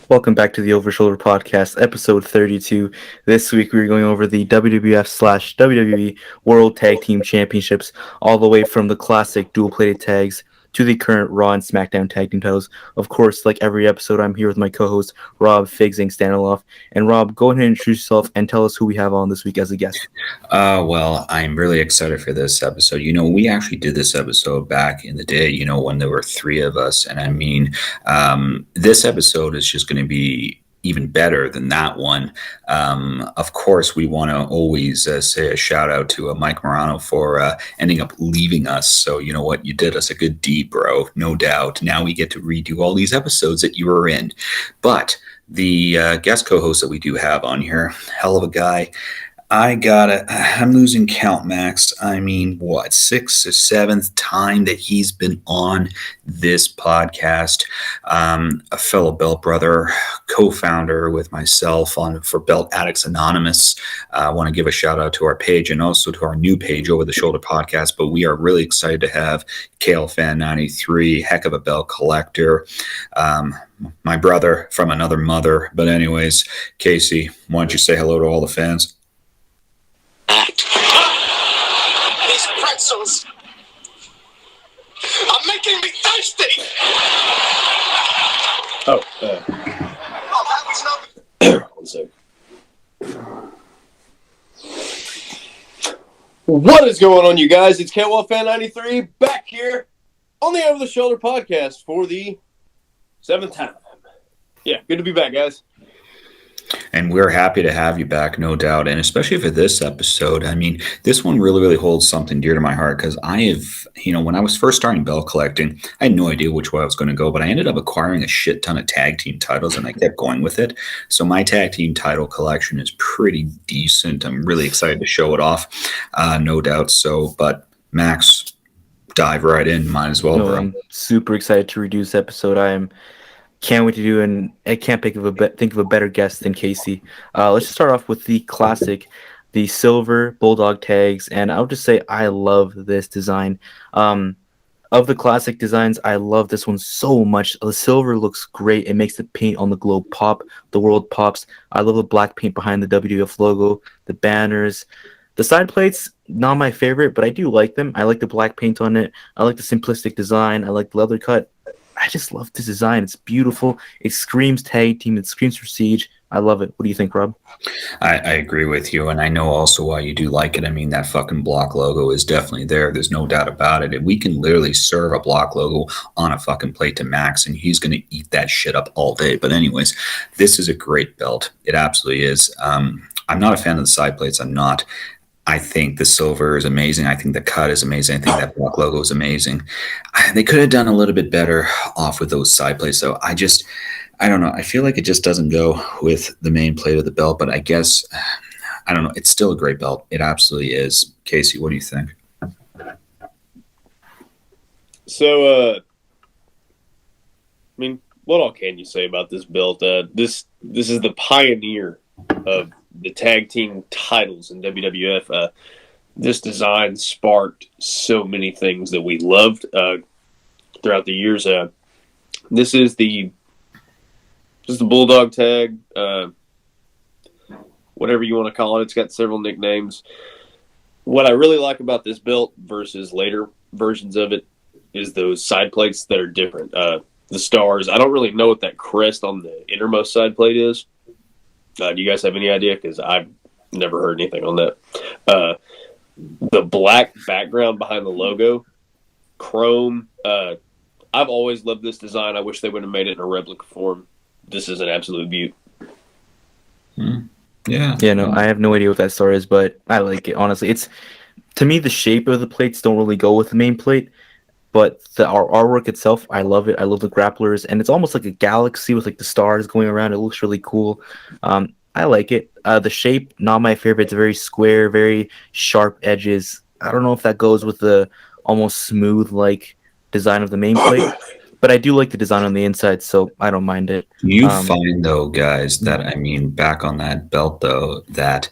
Welcome back to the Over Shoulder Podcast, episode 32. This week we're going over the WWF / WWE World Tag Team Championships, all the way from the classic dual-plated tags to the current Raw and SmackDown Tag Team titles. Of course, like every episode, I'm here with my co-host, Rob Figsing Staniloff. And Rob, go ahead and introduce yourself and tell us who we have on this week as a guest. Well, I'm really excited for this episode. We actually did this episode back in the day, when there were three of us. And this episode is just going to be even better than that one. Of course, we want to always say a shout out to Mike Morano for ending up leaving us. So, you know what? You did us a good deed, bro. No doubt. Now we get to redo all these episodes that you were in. But the guest co-host that we do have on here, hell of a guy. I'm losing count, Max. Sixth or seventh time that he's been on this podcast. A fellow Belt brother, co-founder with myself for Belt Addicts Anonymous. I want to give a shout out to our page and also to our new page, Over the Shoulder Podcast. But we are really excited to have Kolfan93, heck of a belt collector. My brother from another mother. But anyways, Casey, why don't you say hello to all the fans? These pretzels are making me thirsty. One sec. What is going on, you guys? It's Kolfan93 back here on the Over the Shoulder Podcast for the seventh time. Yeah, good to be back, guys. And we're happy to have you back, no doubt. And especially for this episode, this one really, really holds something dear to my heart because when I was first starting belt collecting, I had no idea which way I was going to go, but I ended up acquiring a shit ton of tag team titles and I kept going with it. So my tag team title collection is pretty decent. I'm really excited to show it off, no doubt. So, but Max, dive right in. Might as well, bro. I'm super excited to redo this episode. Can't wait to do, and I can't think of a better guest than Casey. Let's just start off with the classic, the silver bulldog tags, and I would just say I love this design. Of the classic designs, I love this one so much. The silver looks great. It makes the paint on the globe pop. The world pops. I love the black paint behind the WWF logo, the banners. The side plates, not my favorite, but I do like them. I like the black paint on it. I like the simplistic design. I like the leather cut. I just love this design. It's beautiful. It screams tag team. It screams prestige. I love it. What do you think, Rob? I agree with you, and I know also why you do like it. That fucking block logo is definitely there. There's no doubt about it. We can literally serve a block logo on a fucking plate to Max, and he's going to eat that shit up all day. But anyways, this is a great belt. It absolutely is. I'm not a fan of the side plates. I'm not. I think the silver is amazing. I think the cut is amazing. I think that block logo is amazing. They could have done a little bit better off with those side plates, though. I don't know. I feel like it just doesn't go with the main plate of the belt, but I guess, I don't know. It's still a great belt. It absolutely is. Casey, what do you think? So, what all can you say about this belt? This is the pioneer of the tag team titles in WWF. This design sparked so many things that we loved throughout the years. This is the Bulldog tag, whatever you want to call it. It's got several nicknames. What I really like about this belt versus later versions of it is those side plates that are different. The stars. I don't really know what that crest on the innermost side plate is. Do you guys have any idea? Because I've never heard anything on that. The black background behind the logo, chrome. I've always loved this design. I wish they would have made it in a replica form. This is an absolute beaut. Yeah. Yeah, no, I have no idea what that star is, but I like it, honestly. To me, the shape of the plates don't really go with the main plate, but our artwork itself, I love it. I love the grapplers, and it's almost like a galaxy with like the stars going around. It looks really cool. I like it. The shape, not my favorite. It's very square, very sharp edges. I don't know if that goes with the almost smooth like design of the main plate, but I do like the design on the inside, so I don't mind it. You find though, guys, that back on that belt though, that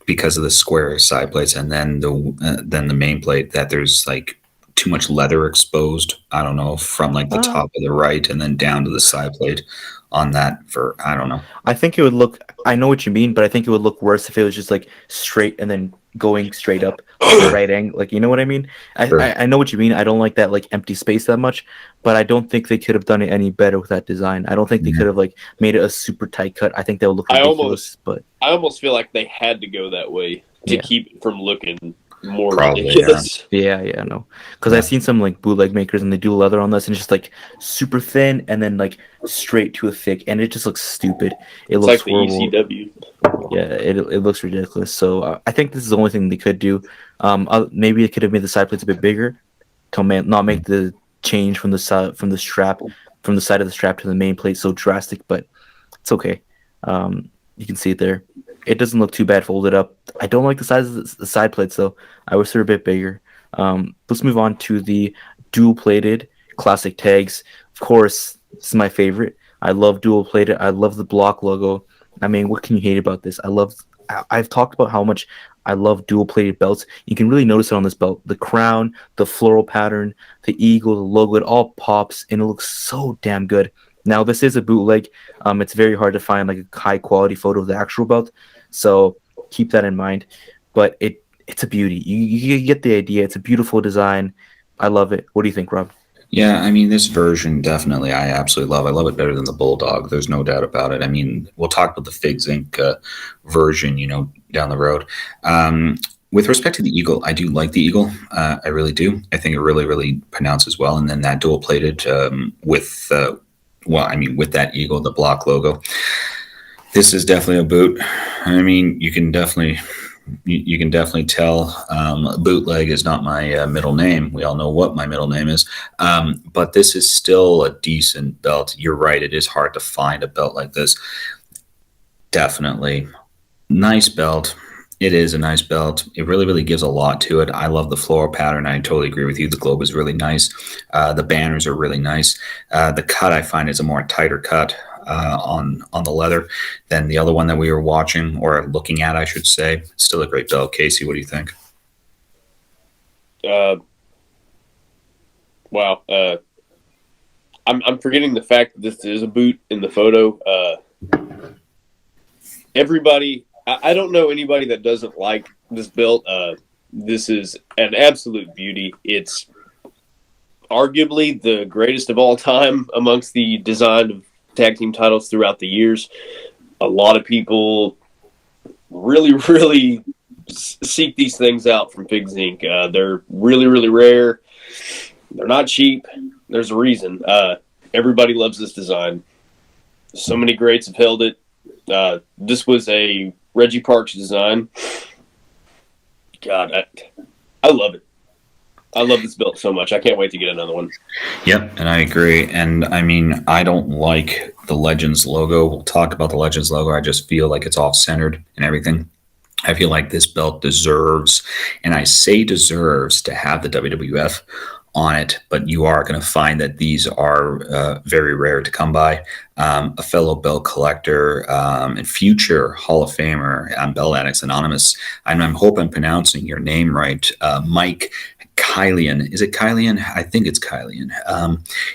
because of the square side plates and then the main plate, that there's like too much leather exposed. I don't know, from like the top of the right and then down to the side plate on that for, I don't know. I think it would look. I know what you mean, but I think it would look worse if it was just like straight and then going straight up, like a right angle. Like, you know what I mean? Sure. I know what you mean. I don't like that like empty space that much, but I don't think they could have done it any better with that design. I don't think they Yeah. could have like made it a super tight cut. I think that would look I ridiculous. But I almost feel like they had to go that way to Yeah. keep it from looking more Probably, ridiculous. yeah, no, because Yeah. I've seen some like bootleg makers and they do leather on this and it's just like super thin and then like straight to a thick, and it just looks stupid. It It's looks like the horrible. ECW. Yeah, it looks ridiculous. So I think this is the only thing they could do. Maybe it could have made the side plates a bit bigger, not make the change from the side from the strap from the side of the strap to the main plate so drastic, but it's okay. You can see it there. It doesn't look too bad folded up. I don't like the size of the side plates though. I wish they're a bit bigger. Let's move on to the dual plated classic tags. Of course, this is my favorite. I love dual plated. I love the block logo. I mean, what can you hate about this? I've talked about how much I love dual plated belts. You can really notice it on this belt. The crown, the floral pattern, the eagle, the logo, it all pops and it looks so damn good. Now, this is a bootleg. It's very hard to find like a high quality photo of the actual belt, so keep that in mind. But it's a beauty. You get the idea. It's a beautiful design. I love it. What do you think, Rob? Yeah, I mean, this version definitely I absolutely love. I love it better than the Bulldog. There's no doubt about it. I mean, we'll talk about the Figs Inc. Version, down the road. With respect to the Eagle, I do like the Eagle. I really do. I think it really, really pronounces well. And then that dual plated with, with that Eagle, the block logo. This is definitely a boot. I mean, you can definitely tell bootleg is not my middle name. We all know what my middle name is. But this is still a decent belt. You're right. It is hard to find a belt like this. Definitely. Nice belt. It is a nice belt. It really, really gives a lot to it. I love the floral pattern. I totally agree with you. The globe is really nice. The banners are really nice. The cut I find is a more tighter cut on the leather than the other one that we were watching or looking at, I should say. Still a great belt. Casey, what do you think? Wow. I'm forgetting the fact that this is a boot in the photo. Everybody, I don't know anybody that doesn't like this belt. This is an absolute beauty. It's arguably the greatest of all time amongst the design of tag team titles throughout the years. A lot of people really, really seek these things out from Figs Inc. They're really, really rare. They're not cheap. There's a reason. Everybody loves this design. So many greats have held it. This was a Reggie Parks design. God, I love it. I love this belt so much. I can't wait to get another one. Yep, and I agree. And I mean, I don't like the Legends logo. We'll talk about the Legends logo. I just feel like it's off-centered and everything. I feel like this belt deserves, and I say deserves, to have the WWF on it, but you are going to find that these are very rare to come by. A fellow belt collector and future Hall of Famer, Belt Addicts Anonymous, and I hope I'm pronouncing your name right, Mike Kylian. Is it Kylian? I think it's Kylian.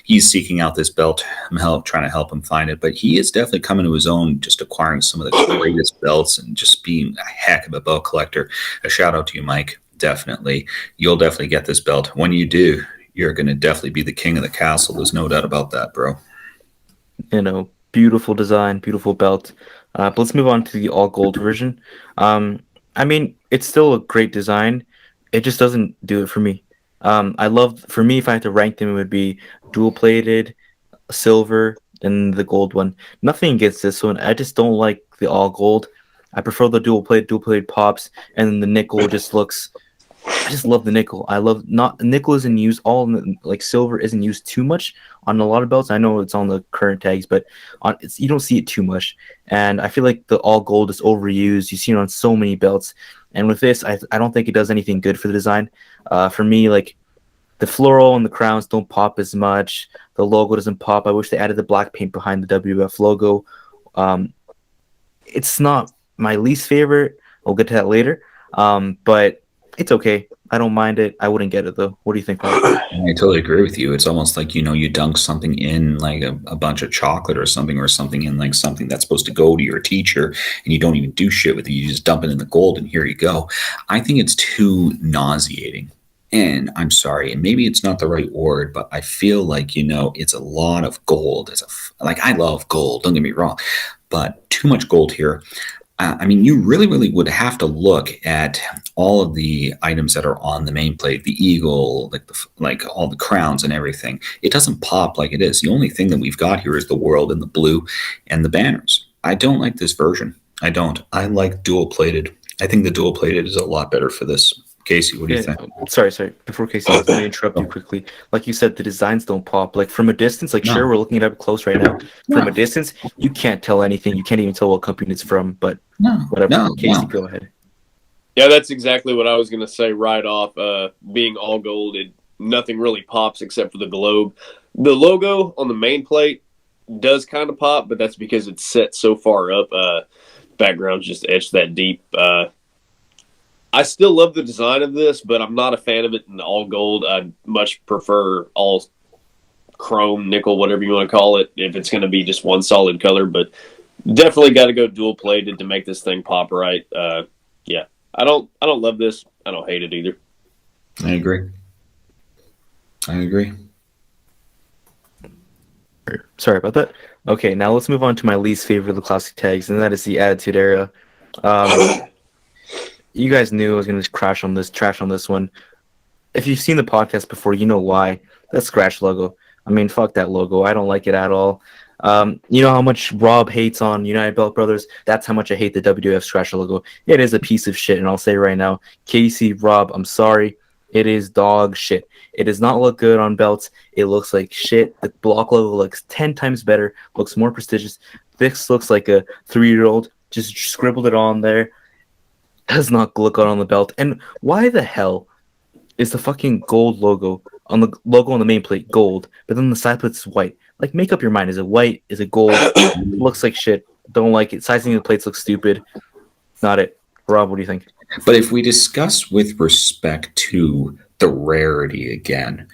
He's seeking out this belt. I'm trying to help him find it, but he is definitely coming to his own, just acquiring some of the greatest belts and just being a heck of a belt collector. A shout out to you, Mike. Definitely. You'll definitely get this belt. When you do, you're going to definitely be the king of the castle. There's no doubt about that, bro. Beautiful design, beautiful belt. But let's move on to the all gold version. I mean, it's still a great design. It just doesn't do it for me. For me, if I had to rank them, it would be dual plated, silver, and the gold one. Nothing against this one. I just don't like the all gold. I prefer the dual plated pops, and then the nickel just looks. I just love the nickel. I love not nickel isn't used like silver isn't used too much on a lot of belts. I know it's on the current tags, but you don't see it too much. And I feel like the all gold is overused. You see it on so many belts. And with this, I don't think it does anything good for the design. For me, like the floral and the crowns don't pop as much. The logo doesn't pop. I wish they added the black paint behind the WWF logo. It's not my least favorite. We'll get to that later. But It's okay. I don't mind it. I wouldn't get it though. What do you think, Rob? I totally agree with you. It's almost like, you dunk something in like a bunch of chocolate or something in like something that's supposed to go to your teacher, and you don't even do shit with it. You just dump it in the gold and here you go. I think it's too nauseating. And I'm sorry, and maybe it's not the right word, but I feel like, it's a lot of gold. Like, I love gold, don't get me wrong, but too much gold here. I mean, you really, really would have to look at all of the items that are on the main plate, the eagle, like all the crowns and everything. It doesn't pop like it is. The only thing that we've got here is the world and the blue and the banners. I don't like this version. I don't. I like dual plated. I think the dual plated is a lot better for this. Casey, what do you think? Sorry. Before Casey, let me interrupt you quickly. Like you said, the designs don't pop. Like from a distance, like No. sure, we're looking at it close right now. From No. a distance, you can't tell anything. You can't even tell what company it's from. But whatever. Casey, go ahead. Yeah, that's exactly what I was going to say right off. Being all gold, nothing really pops except for the globe. The logo on the main plate does kind of pop, but that's because it's set so far up. Background's just etched that deep. I still love the design of this, but I'm not a fan of it in all gold. I'd much prefer all chrome, nickel, whatever you want to call it, if it's going to be just one solid color. But definitely got to go dual plated to make this thing pop right. Yeah, I don't love this. I don't hate it either. I agree. Sorry about that. Okay, now let's move on to my least favorite of the classic tags, and that is the Attitude Era. You guys knew I was going to trash on this one. If you've seen the podcast before, you know why. That scratch logo. I mean, fuck that logo. I don't like it at all. You know how much Rob hates on United Belt Brothers? That's how much I hate the WWF scratch logo. It is a piece of shit, and I'll say right now, Casey, Rob, I'm sorry. It is dog shit. It does not look good on belts. It looks like shit. The block logo looks 10 times better, looks more prestigious. This looks like a 3-year-old just scribbled it on there. Does not look good on the belt. And why the hell is the fucking gold logo on the main plate gold, but then the side plate's white? Like, make up your mind. Is it white? Is it gold? Looks like shit. Don't like it. Sizing of the plates looks stupid. Not it. Rob, what do you think? But if we discuss with respect to the rarity again,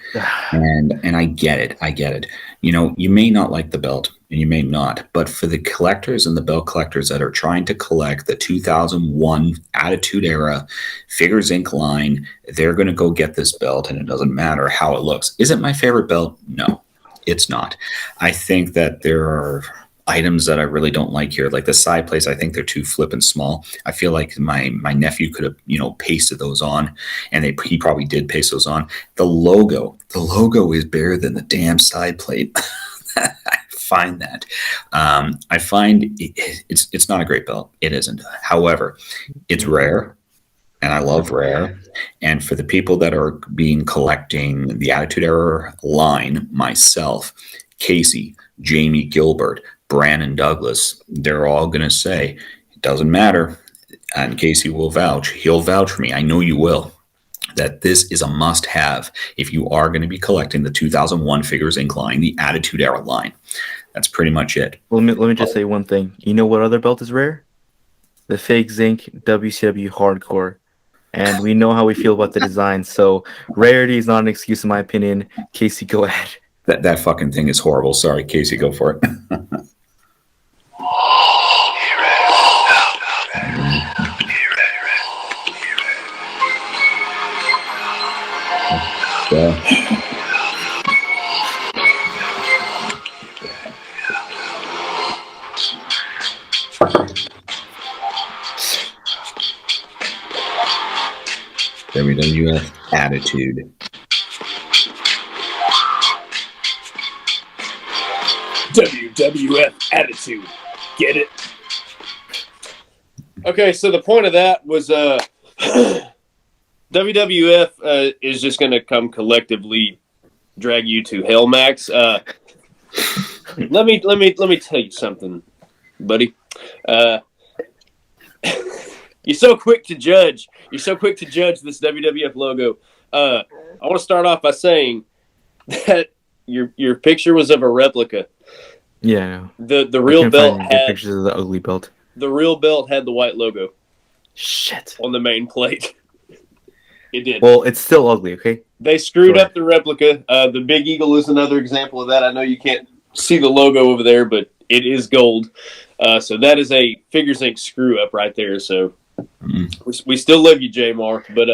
and I get it. You may not like the belt, and you may not, but for the collectors and the belt collectors that are trying to collect the 2001 Attitude Era Figures Inc. line, they're going to go get this belt, and it doesn't matter how it looks. Is it my favorite belt? No, it's not. I think that there are items that I really don't like here, like the side plates. I think they're too flippin' small. I feel like my nephew could have pasted those on, and he probably did paste those on. The logo is bigger than the damn side plate. I find that. I find it's not a great belt. It isn't. However, it's rare, and I love rare. And for the people that are collecting the Attitude Era line, myself, Casey, Jamie Gilbert, Brandon Douglas, they're all going to say, it doesn't matter. And Casey will vouch. He'll vouch for me. I know you will. That this is a must-have if you are going to be collecting the 2001 Figures Inc. line, the Attitude Era line. That's pretty much it. Let me just say one thing. You know what other belt is rare? The Figs Inc. WCW Hardcore. And we know how we feel about the design. So rarity is not an excuse in my opinion. Casey, go ahead. That fucking thing is horrible. Sorry, Casey, go for it. WWF Attitude. WWF Attitude. Get it? Okay, so the point of that was WWF is just going to come collectively drag you to hell, Max. Let me tell you something, buddy. You're so quick to judge. You're so quick to judge this WWF logo. I want to start off by saying that your picture was of a replica. Yeah. The real belt had pictures of the ugly belt. The real belt had the white logo. Shit. On the main plate. It did. Well, it's still ugly. Okay. They screwed Sure. up the replica. The Big Eagle is another example of that. I know you can't see the logo over there, but it is gold. So that is a Figures Inc. screw up right there. So we still love you, J Mar. But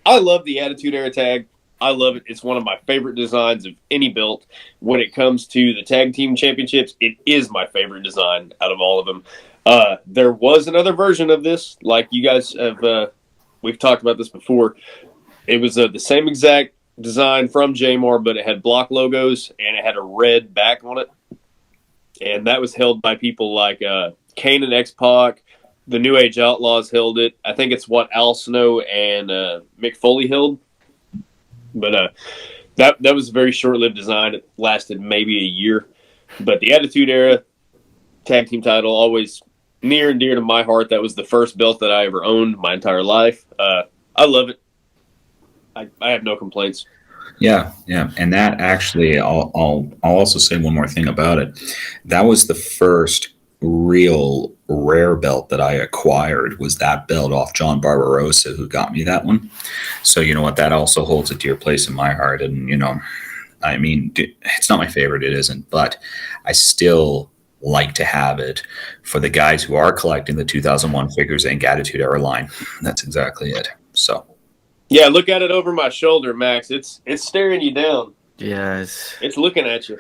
I love the Attitude Era tag. I love it. It's one of my favorite designs of any belt. When it comes to the tag team championships, it is my favorite design out of all of them. There was another version of this, like you guys have. We've talked about this before. It was the same exact design from Jamar, but it had block logos and it had a red back on it. And that was held by people like Kane and X-Pac. The New Age Outlaws held it. I think it's what Al Snow and Mick Foley held. But that was a very short-lived design. It lasted maybe a year. But the Attitude Era tag team title, always near and dear to my heart. That was the first belt that I ever owned my entire life. I love it. I have no complaints. Yeah, and that actually, I'll also say one more thing about it. That was the first real rare belt that I acquired. Was that belt off John Barbarossa, who got me that one. So you know what, that also holds a dear place in my heart. And you know, I mean, it's not my favorite, it isn't, but I still like to have it for the guys who are collecting the 2001 Figures Inc. Attitude Era line. That's exactly it. So. Yeah, look at it over my shoulder, Max. It's staring you down. Yes. It's looking at you.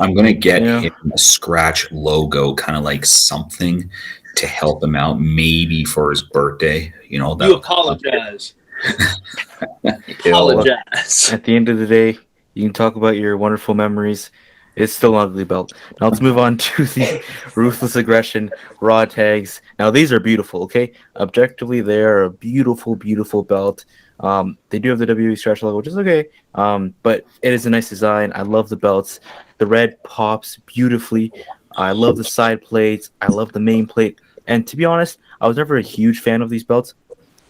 I'm going to get him a scratch logo, kind of like something to help him out, maybe for his birthday. You know, you apologize. Apologize. At the end of the day, you can talk about your wonderful memories. It's still an ugly belt. Now let's move on to the Ruthless Aggression Raw tags. Now these are beautiful, okay? Objectively, they are a beautiful, beautiful belt. They do have the WWE stretch logo, which is okay. But it is a nice design. I love the belts. The red pops beautifully. I love the side plates. I love the main plate. And to be honest, I was never a huge fan of these belts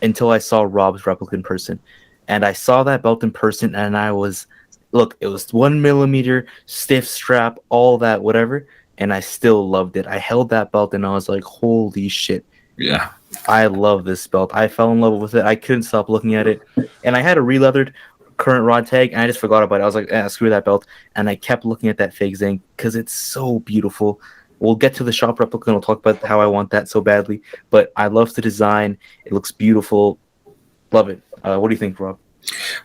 until I saw Rob's replica in person. And I saw that belt in person, and I was, look, it was 1 millimeter, stiff strap, all that, whatever. And I still loved it. I held that belt, and I was like, holy shit. Yeah. I love this belt. I fell in love with it. I couldn't stop looking at it. And I had a re-leathered current Raw tag, and I just forgot about it. I was like, screw that belt. And I kept looking at that Figs Inc. because it's so beautiful. We'll get to the shop replica, and we'll talk about how I want that so badly. But I love the design. It looks beautiful. Love it. What do you think, Rob?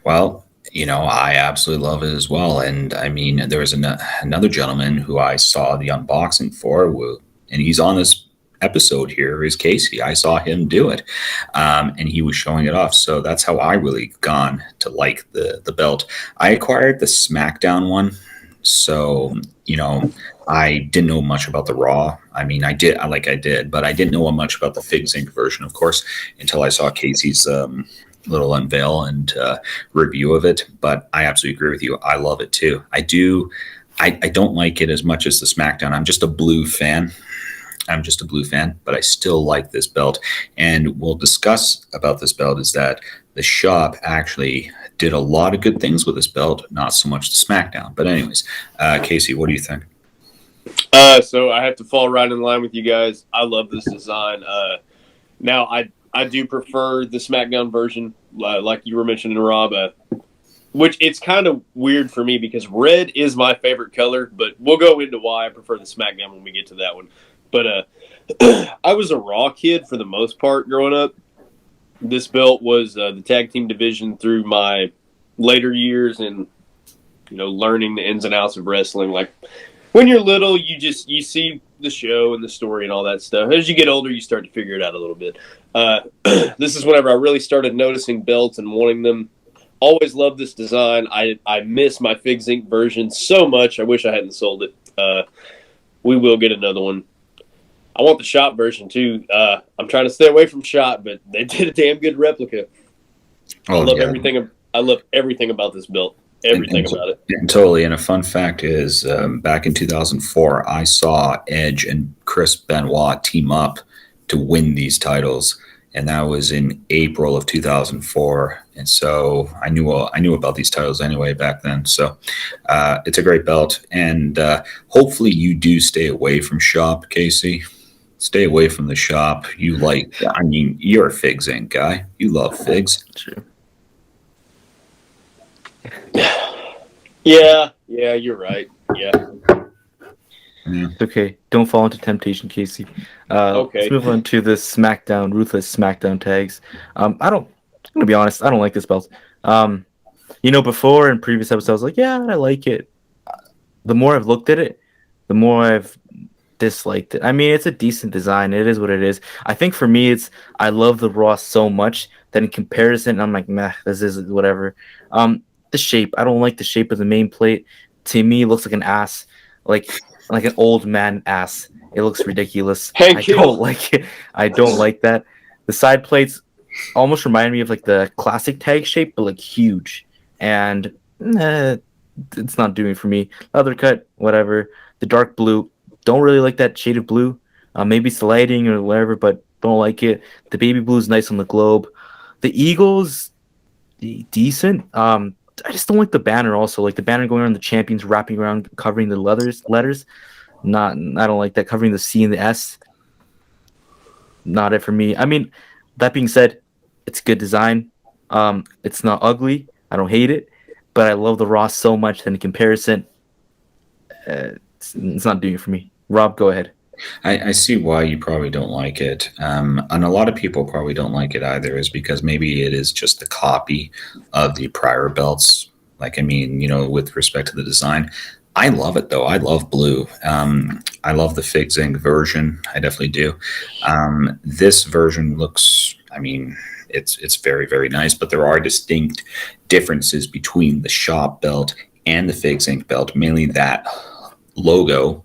Well, you know, I absolutely love it as well. And I mean, there was another gentleman who I saw the unboxing for, and he's on this episode here, is Casey. I saw him do it, and he was showing it off. So that's how I really gone to like the belt. I acquired the SmackDown one, so you know, I didn't know much about the Raw. I mean, I did, but I didn't know much about the Figs Inc. version, of course, until I saw Casey's little unveil and review of it. But I absolutely agree with you. I love it too. I do. I don't like it as much as the SmackDown. I'm just a blue fan, but I still like this belt. And we'll discuss about this belt is that the shop actually did a lot of good things with this belt, not so much the SmackDown. But anyways, Casey, what do you think? So I have to fall right in line with you guys. I love this design. Now, I do prefer the SmackDown version, like you were mentioning, Rob, which it's kind of weird for me because red is my favorite color, but we'll go into why I prefer the SmackDown when we get to that one. But I was a Raw kid for the most part growing up. This belt was the tag team division through my later years and, you know, learning the ins and outs of wrestling. Like, when you're little, you see the show and the story and all that stuff. As you get older, you start to figure it out a little bit. This is whenever I really started noticing belts and wanting them. Always loved this design. I miss my Figs Inc. version so much. I wish I hadn't sold it. We will get another one. I want the shop version too. I'm trying to stay away from shop, but they did a damn good replica. I love everything. I love everything about this belt. Everything about it. And totally. And a fun fact is, back in 2004, I saw Edge and Chris Benoit team up to win these titles, and that was in April of 2004. And so I knew about these titles anyway back then. So it's a great belt, and hopefully you do stay away from shop, Casey. Stay away from the shop. You're a Figs Inc. guy. You love Figs. True. Yeah, you're right. Yeah. Yeah. It's okay. Don't fall into temptation, Casey. Let's Okay. move on to the SmackDown, Ruthless SmackDown tags. I'm gonna be honest, I don't like this belt. Um, before in previous episodes, I was like, yeah, I like it. The more I've looked at it, the more I've disliked it. I mean, it's a decent design. It is what it is. I think for me, I love the Raw so much that in comparison, I'm like, meh, this is whatever. The shape, I don't like the shape of the main plate. To me, it looks like an ass, like like an old man ass. It looks ridiculous. I Hank don't Hill. like it. I don't like that. The side plates almost remind me of like the classic tag shape, but like huge. And it's not doing for me. Leather cut, whatever. The dark blue, don't really like that shade of blue. Maybe it's the lighting or whatever, but don't like it. The baby blue is nice on the globe. The Eagles, decent. I just don't like the banner. Also, like the banner going around the champions, wrapping around, covering the letters. Not, I don't like that. Covering the C and the S. Not it for me. I mean, that being said, it's good design. It's not ugly. I don't hate it, but I love the Raw so much that in comparison, it's not doing it for me. Rob, go ahead. I see why you probably don't like it. And a lot of people probably don't like it either, is because maybe it is just a copy of the prior belts. Like, I mean, with respect to the design, I love it though. I love blue. I love the Fig Zinc version. I definitely do. This version looks, I mean, it's very, very nice, but there are distinct differences between the shop belt and the Fig Zinc belt, mainly that logo,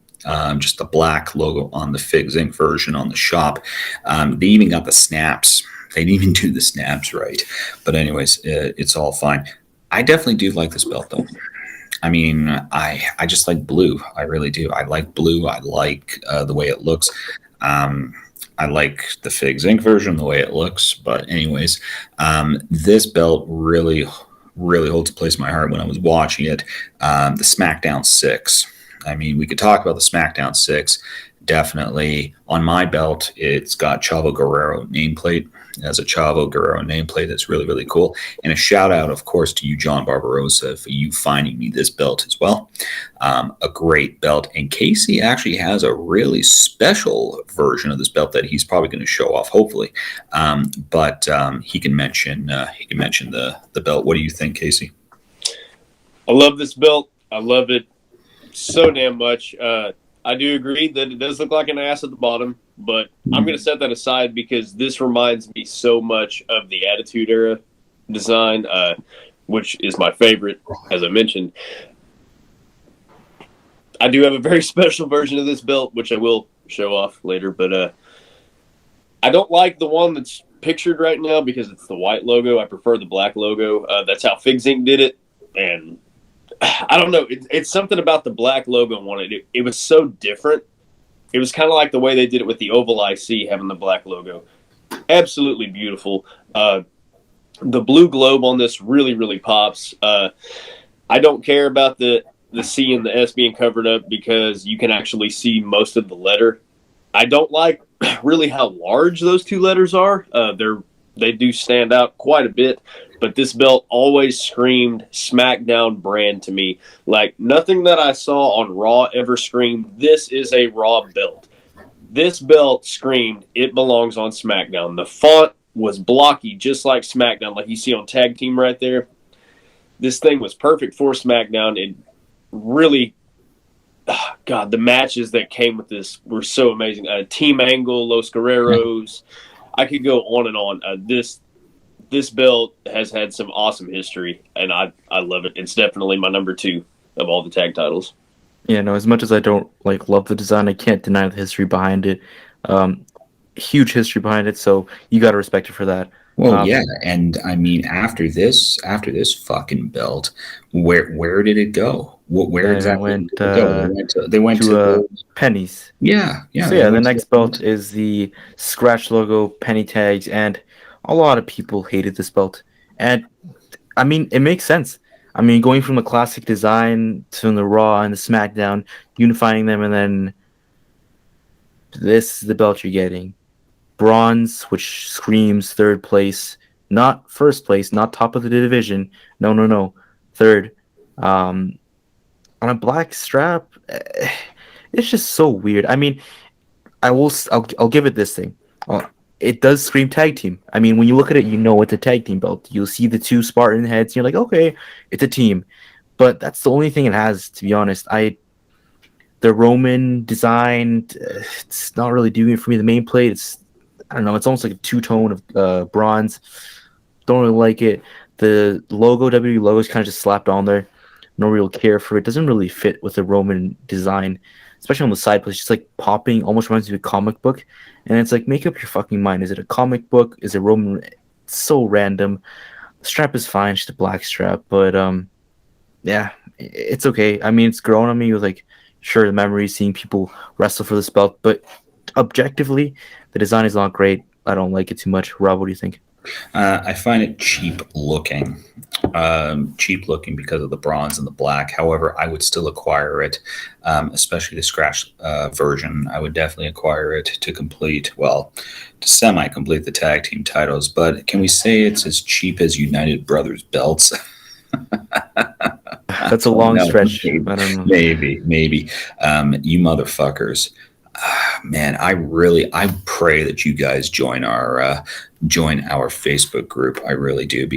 just the black logo on the Fig Zinc version on the shop. They even got the snaps. They didn't even do the snaps right. But anyways, it's all fine. I definitely do like this belt though. I mean, I just like blue. I really do. I like blue. I like the way it looks. I like the Fig Zinc version, the way it looks. But anyways, this belt really, really holds a place in my heart when I was watching it. The SmackDown 6. I mean, we could talk about the SmackDown 6. Definitely on my belt, it's got Chavo Guerrero nameplate. It has a Chavo Guerrero nameplate that's really, really cool. And a shout out, of course, to you, John Barbarossa, for you finding me this belt as well. A great belt. And Casey actually has a really special version of this belt that he's probably going to show off, hopefully. But he can mention the belt. What do you think, Casey? I love this belt. I love it so damn much. I do agree that it does look like an ass at the bottom, but I'm going to set that aside because this reminds me so much of the Attitude Era design, which is my favorite, as I mentioned. I do have a very special version of this belt, which I will show off later, but I don't like the one that's pictured right now because it's the white logo. I prefer the black logo. That's how Fig Zinc did it, and I don't know. It's something about the black logo on it. It was so different. It was kind of like the way they did it with the Oval IC, having the black logo. Absolutely beautiful. The blue globe on this really, really pops. I don't care about the C and the S being covered up because you can actually see most of the letter. I don't like really how large those two letters are. They do stand out quite a bit. But this belt always screamed SmackDown brand to me. Like, nothing that I saw on Raw ever screamed, this is a Raw belt. This belt screamed, it belongs on SmackDown. The font was blocky, just like SmackDown, like you see on Tag Team right there. This thing was perfect for SmackDown. It really, God, the matches that came with this were so amazing. Team Angle, Los Guerreros. I could go on and on. This belt has had some awesome history, and I love it. It's definitely my number 2 of all the tag titles. Yeah, no, as much as I don't love the design, I can't deny the history behind it. Huge history behind it, so you got to respect it for that. Well, yeah, and I mean, after this fucking belt, where did it go? Where exactly went, did it go? They went to pennies. yeah. So yeah, the next belt is the scratch logo penny tags, and a lot of people hated this belt. And I mean, it makes sense. I mean, going from the classic design to the Raw and the SmackDown, unifying them, and then this is the belt you're getting. Bronze, which screams third place, not first place, not top of the division. No. third. On a black strap, it's just so weird. I mean, I'll give it this thing. It does scream tag team. I mean, when you look at it, you know it's a tag team belt. You'll see the two Spartan heads. And you're like, okay, it's a team. But that's the only thing it has, to be honest. The Roman design, it's not really doing it for me. The main plate, I don't know. It's almost like a two-tone of bronze. Don't really like it. The logo, WWE logo, is kind of just slapped on there. No real care for it. Doesn't really fit with the Roman design, especially on the side. But it's just like popping. Almost reminds me of a comic book. And it's like, make up your fucking mind. Is it a comic book? Is it Roman? It's so random. The strap is fine. Just a black strap. But yeah, it's okay. I mean, it's grown on me with like, sure, the memory seeing people wrestle for this belt. But objectively, the design is not great. I don't like it too much. Rob, what do you think? I find it cheap looking. Cheap looking because of the bronze and the black. However, I would still acquire it, especially the scratch version. I would definitely acquire it to semi-complete the tag team titles. But can we say it's as cheap as United Brothers belts? That's a long stretch. Maybe, I don't know. Maybe. You motherfuckers. Man, I pray that you guys join our Facebook group. I really do,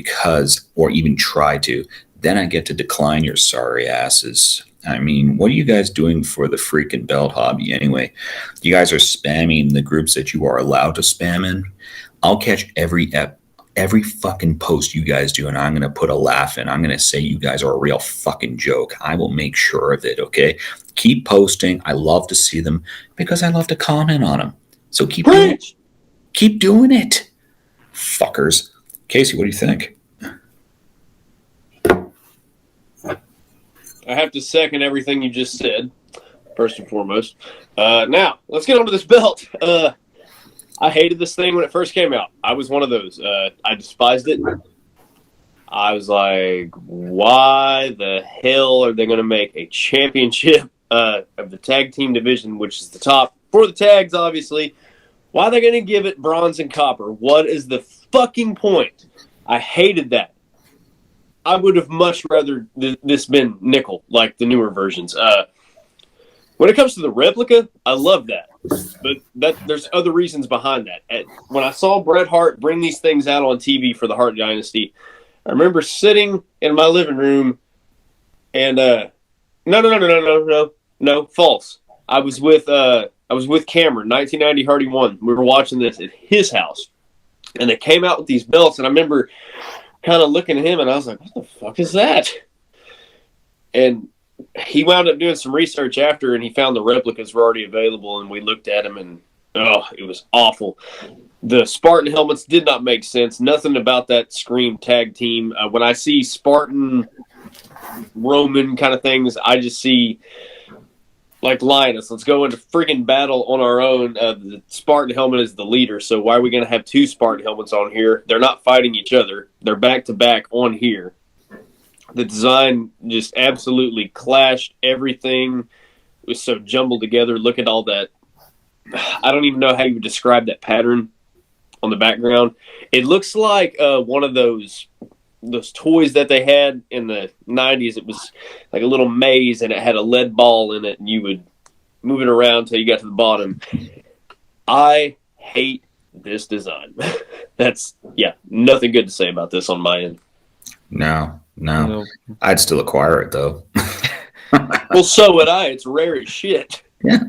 or even try to. Then I get to decline your sorry asses. I mean, what are you guys doing for the freaking belt hobby anyway? You guys are spamming the groups that you are allowed to spam in. I'll catch every fucking post you guys do, and I'm going to put a laugh in. I'm going to say you guys are a real fucking joke. I will make sure of it, okay? Keep posting. I love to see them because I love to comment on them. So keep doing it, fuckers. Casey, what do you think? I have to second everything you just said, first and foremost. Now, let's get on to this belt. I hated this thing when it first came out. I was one of those. I despised it. I was like, why the hell are they going to make a championship of the tag team division, which is the top for the tags, obviously? Why are they going to give it bronze and copper? What is the fucking point? I hated that. I would have much rather this been nickel, like the newer versions. When it comes to the replica, I love that. But there's other reasons behind that. When I saw Bret Hart bring these things out on TV for the Hart Dynasty, I remember sitting in my living room and no, false. I was with Cameron, 1990 Hardy 1. We were watching this at his house. And they came out with these belts, and I remember kind of looking at him, and I was like, what the fuck is that? And he wound up doing some research after, and he found the replicas were already available, and we looked at them, and it was awful. The Spartan helmets did not make sense. Nothing about that screamed tag team. When I see Spartan, Roman kind of things, I just see, like, Linus, let's go into friggin' battle on our own. The Spartan helmet is the leader, so why are we going to have two Spartan helmets on here? They're not fighting each other. They're back-to-back on here. The design just absolutely clashed. Everything was so jumbled together. Look at all that. I don't even know how you would describe that pattern on the background. It looks like one of those toys that they had in the 90s. It was like a little maze, and it had a lead ball in it, and you would move it around until you got to the bottom. I hate this design. Nothing good to say about this on my end. No. I'd still acquire it, though. Well, so would I. It's rare as shit. Yeah,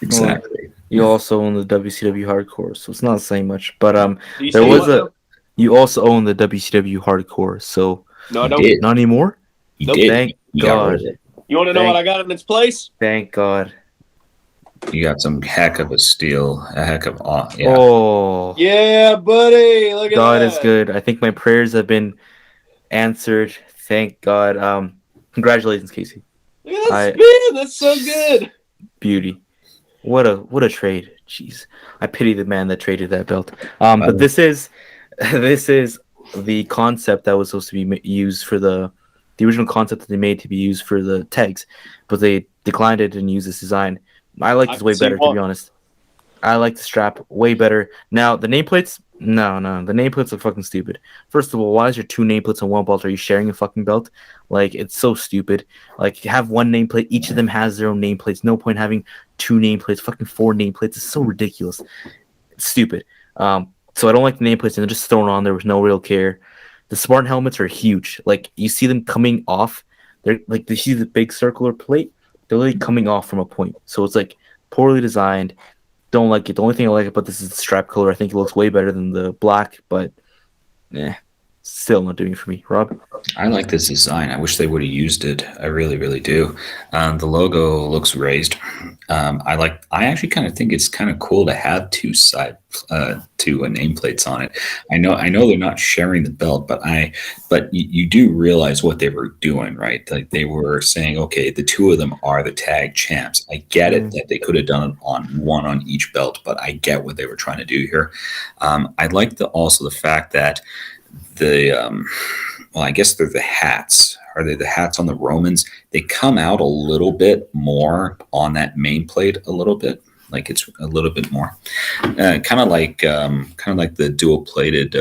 exactly. Well, you also own the WCW Hardcore, so it's not saying much. But you also own the WCW Hardcore, so no, I don't. Not anymore. You did. Thank God. You want to know what I got in its place? Thank God. You got some heck of a steal, Yeah. Oh, yeah, buddy. Look at God that. is good. I think my prayers have been answered. Thank God. Congratulations, Casey. Look at that spin. That's so good. Beauty. What a trade. Jeez. I pity the man that traded that belt. But this is the concept that was supposed to be used for the original concept that they made to be used for the tags, but they declined it and used this design. I like this way better, to be honest. I like the strap way better. Now the nameplates, No, the nameplates are fucking stupid. First of all, why is there two nameplates on one belt? Are you sharing a fucking belt? Like, it's so stupid. Like, you have one nameplate, each of them has their own nameplates. No point having two nameplates, fucking four nameplates. It's so ridiculous. It's stupid. So I don't like the nameplates, and they're just thrown on there with no real care. The Spartan helmets are huge. Like, you see them coming off. They're like, you see the big circular plate? They're literally coming off from a point. So it's like poorly designed. Don't like it. The only thing I like about this is the strap color. I think it looks way better than the black, but still not doing it for me. Rob? I like this design. I wish they would have used it. I really, really do. The logo looks raised. I actually kind of think it's kind of cool to have two nameplates on it. I know they're not sharing the belt, but you do realize what they were doing, right? Like they were saying, okay, the two of them are the tag champs. I get it that they could have done it on one on each belt, but I get what they were trying to do here. I like also the fact that I guess they're the hats. Are they the hats on the Romans? They come out a little bit more on that main plate, a little bit, like it's a little bit more, kind of like the dual plated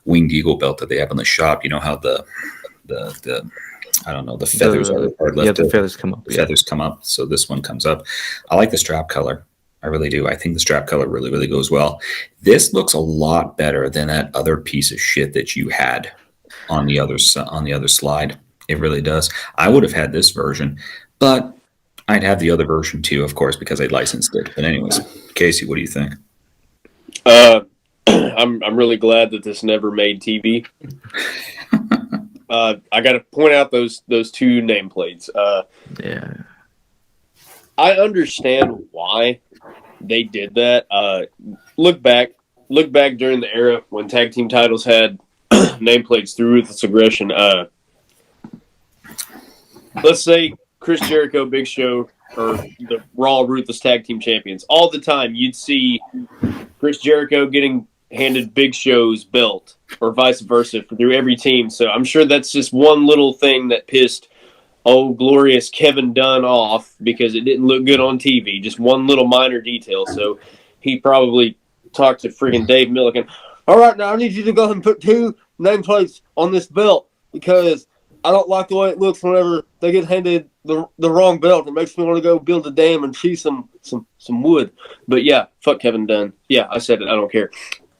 winged eagle belt that they have in the shop. You know how the I don't know, the feathers are lifted. Yeah, the feathers come up. The feathers come up, so this one comes up. I like the strap color. I really do. I think the strap color really, really goes well. This looks a lot better than that other piece of shit that you had on the other slide. It really does. I would have had this version, but I'd have the other version too, of course, because I licensed it. But anyways, Casey, what do you think? I'm really glad that this never made TV. I got to point out those two nameplates. Yeah. I understand why they did that. Look back during the era when tag team titles had nameplates through Ruthless Aggression. Let's say Chris Jericho, Big Show, or the Raw Ruthless Tag Team Champions. All the time, you'd see Chris Jericho getting handed Big Show's belt, or vice versa, through every team. So I'm sure that's just one little thing that pissed glorious Kevin Dunn off because it didn't look good on TV. Just one little minor detail. So he probably talked to freaking Dave Milliken. All right, now I need you to go ahead and put two nameplates on this belt because I don't like the way it looks whenever they get handed the wrong belt. It makes me want to go build a dam and see some wood. But yeah, fuck Kevin Dunn. Yeah, I said it. I don't care.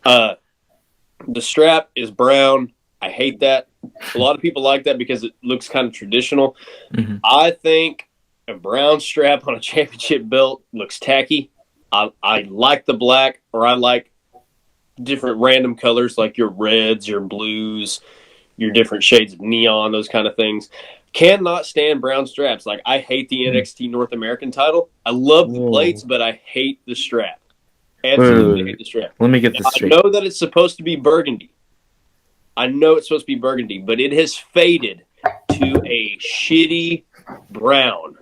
The strap is brown. I hate that. A lot of people like that because it looks kind of traditional. Mm-hmm. I think a brown strap on a championship belt looks tacky. I like the black, or I like different random colors like your reds, your blues, your different shades of neon, those kind of things. Cannot stand brown straps. Like, I hate the NXT North American title. I love the plates, but I hate the strap. Absolutely hate the strap. Let me get this straight. I know that it's supposed to be burgundy. But it has faded to a shitty brown.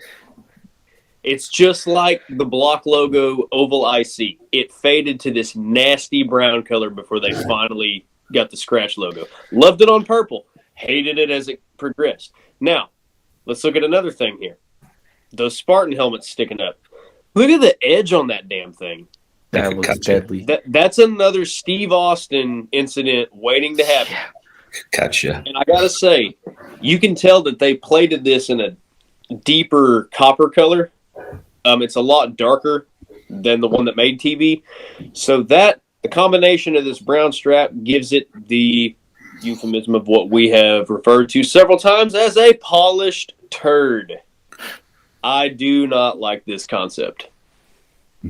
It's just like the block logo oval IC. It faded to this nasty brown color before they finally got the scratch logo. Loved it on purple. Hated it as it progressed. Now, let's look at another thing here. Those Spartan helmets sticking up. Look at the edge on that damn thing. That looks deadly. That's another Steve Austin incident waiting to happen. Gotcha. And I gotta say, you can tell that they plated this in a deeper copper color. It's a lot darker than the one that made TV. So that the combination of this brown strap gives it the euphemism of what we have referred to several times as a polished turd. I do not like this concept.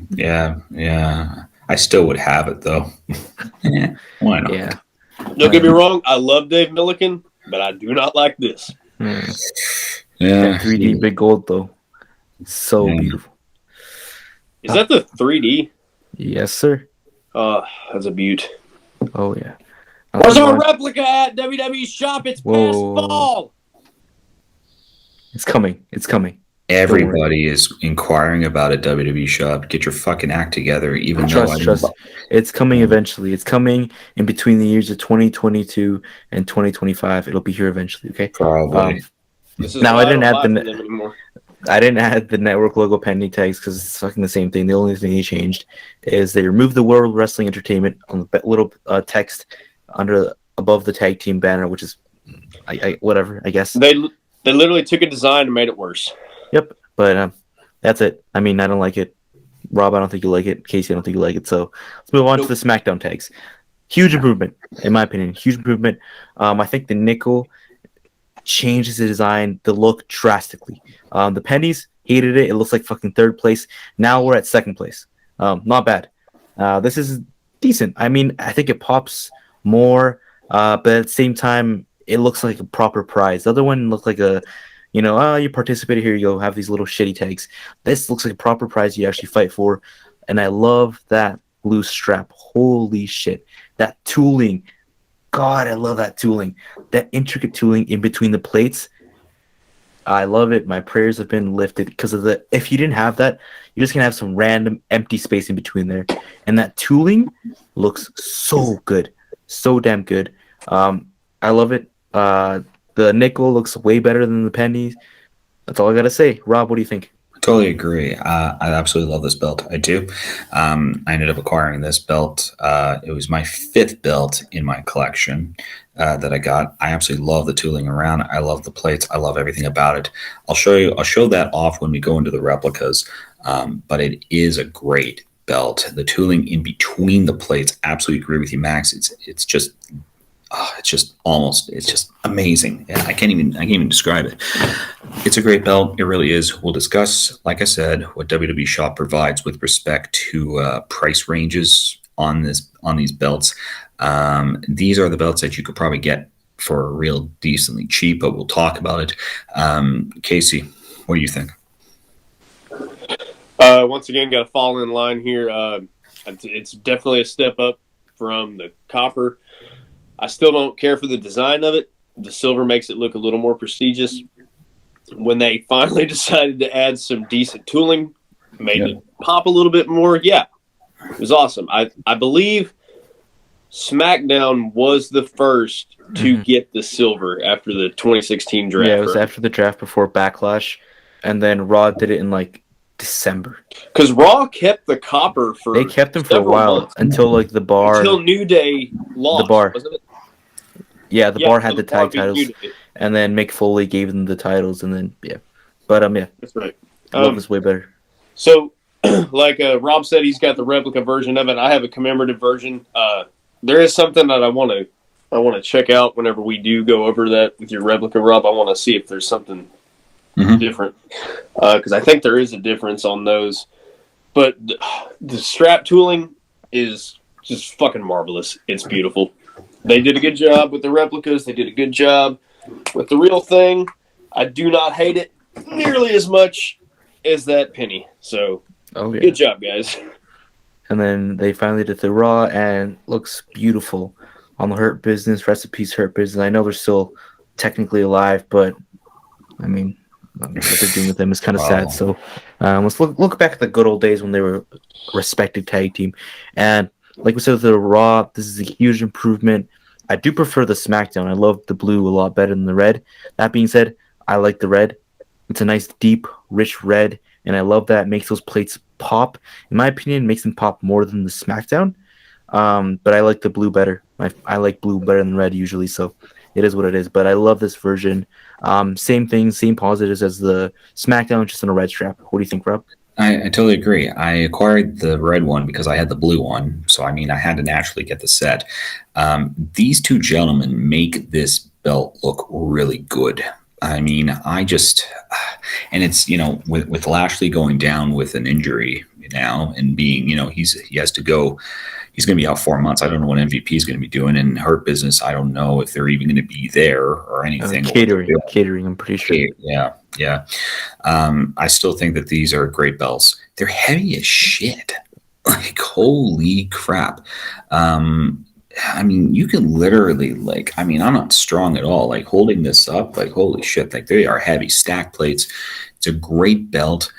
Yeah. I still would have it though. Yeah, why not? Yeah. Don't get me wrong, I love Dave Milliken, but I do not like this. Yeah. That 3D big gold though. So beautiful. Is that the 3D? Yes, sir. That's a beaut. Oh yeah. Where's our replica at WWE shop? It's past fall. It's coming. Everybody is inquiring about a WWE shop. Get your fucking act together. Even trust. It's coming eventually. It's coming in between the years of 2022 and 2025. It'll be here eventually. Okay. Probably. Now I didn't add the. I didn't add the network logo pending tags because it's fucking the same thing. The only thing they changed is they removed the World Wrestling Entertainment on the little text above the tag team banner, which is whatever, I guess. They literally took a design and made it worse. Yep, but that's it. I mean, I don't like it. Rob, I don't think you like it. Casey, I don't think you like it. So let's move on to the SmackDown tags. Huge improvement, in my opinion. Huge improvement. I think the nickel changes the design, the look drastically. The pennies, hated it. It looks like fucking third place. Now we're at second place. Not bad. This is decent. I mean, I think it pops more, but at the same time, it looks like a proper prize. The other one looked like you participated, here you go, have these little shitty tags. This looks like a proper prize you actually fight for, and I love that blue strap. Holy shit. That tooling. God, I love that tooling. That intricate tooling in between the plates. I love it. My prayers have been lifted because of if you didn't have that, you're just gonna have some random empty space in between there. And that tooling looks so good. So damn good. I love it. The nickel looks way better than the pennies. That's all I gotta say. Rob, what do you think? Totally agree. I absolutely love this belt. I do. I ended up acquiring this belt. It was my 5th belt in my collection that I got. I absolutely love the tooling around. I love the plates. I love everything about it. I'll show that off when we go into the replicas. But it is a great belt. The tooling in between the plates. Absolutely agree with you, Max. It's just amazing. Yeah, I can't even describe it. It's a great belt. It really is. We'll discuss, like I said, what WWE Shop provides with respect to price ranges on these belts. These are the belts that you could probably get for real decently cheap, but we'll talk about it. Casey, what do you think? Once again, got to fall in line here. It's definitely a step up from the copper. I still don't care for the design of it. The silver makes it look a little more prestigious. When they finally decided to add some decent tooling, made it pop a little bit more, yeah, it was awesome. I believe SmackDown was the first to get the silver after the 2016 draft. Yeah, it was after the draft before Backlash, and then Raw did it in like December. Because Raw kept the copper for they kept them for a while months. until like the bar until New Day lost. The bar, wasn't it? Yeah, the bar had the bar tag titles, and then Mick Foley gave them the titles, and then yeah, that's right. I love this way better. So, like Rob said, he's got the replica version of it. I have a commemorative version. There is something that I want to check out whenever we do go over that with your replica, Rob. I want to see if there's something different, because I think there is a difference on those. But the strap tooling is just fucking marvelous. It's beautiful. They did a good job with the replicas. They did a good job with the real thing. I do not hate it nearly as much as that penny. So, good job, guys. And then they finally did the Raw, and looks beautiful on the Hurt Business. Recipes Hurt Business. I know they're still technically alive, but I mean, what they're doing with them is kind of sad. So let's look back at the good old days when they were a respected tag team. And like we said with the Raw, this is a huge improvement. I do prefer the SmackDown. I love the blue a lot better than the red. That being said, I like the red. It's a nice, deep, rich red, and I love that. It makes those plates pop. In my opinion, it makes them pop more than the SmackDown. But I like the blue better. I like blue better than red usually, so it is what it is. But I love this version. Same thing, same positives as the SmackDown, just in a red strap. What do you think, Rob? I totally agree. I acquired the red one because I had the blue one. So, I mean, I had to naturally get the set. These two gentlemen make this belt look really good. I mean, and it's, with Lashley going down with an injury now and being, he has to go. He's going to be out 4 months. I don't know what MVP is going to be doing. And Hurt Business, I don't know if they're even going to be there or anything. Catering, I'm pretty sure. Yeah. I still think that these are great belts. They're heavy as shit. Like, holy crap. I mean, you can literally, I'm not strong at all. Like, holding this up, holy shit. Like, they are heavy stack plates. It's a great belt.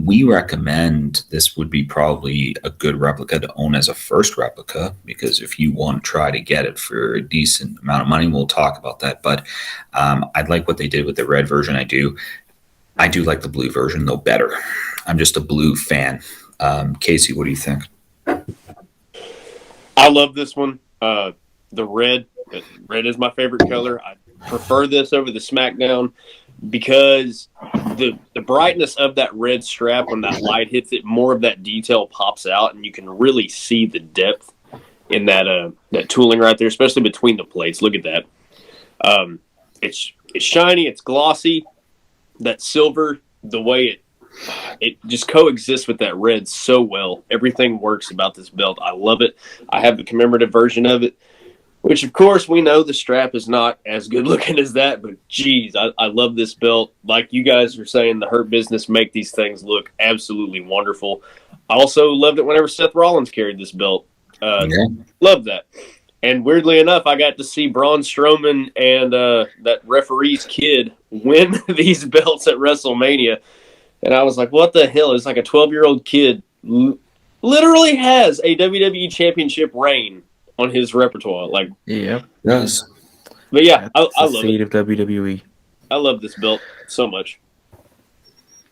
We recommend this would be probably a good replica to own as a first replica, because if you want to try to get it for a decent amount of money, we'll talk about that. But I'd like what they did with the red version. I do. I do like the blue version, though, better. I'm just a blue fan. Casey, what do you think? I love this one. The red. Red is my favorite color. I prefer this over the SmackDown because the brightness of that red strap when that light hits it, more of that detail pops out, and you can really see the depth in that tooling right there, especially between the plates. Look at that. It's shiny. It's glossy. That silver, the way it just coexists with that red so well. Everything works about this belt. I love it. I have the commemorative version of it, which of course we know the strap is not as good looking as that, but geez, I love this belt. Like you guys are saying, the Hurt Business make these things look absolutely wonderful. I also loved it whenever Seth Rollins carried this belt. Love that. And weirdly enough, I got to see Braun Strowman and that referee's kid win these belts at WrestleMania. And I was like, what the hell? It's like a 12-year-old kid literally has a WWE Championship reign on his repertoire. Like, Yeah. Yes. but yeah, I That's the love fate it. of WWE. I love this belt so much.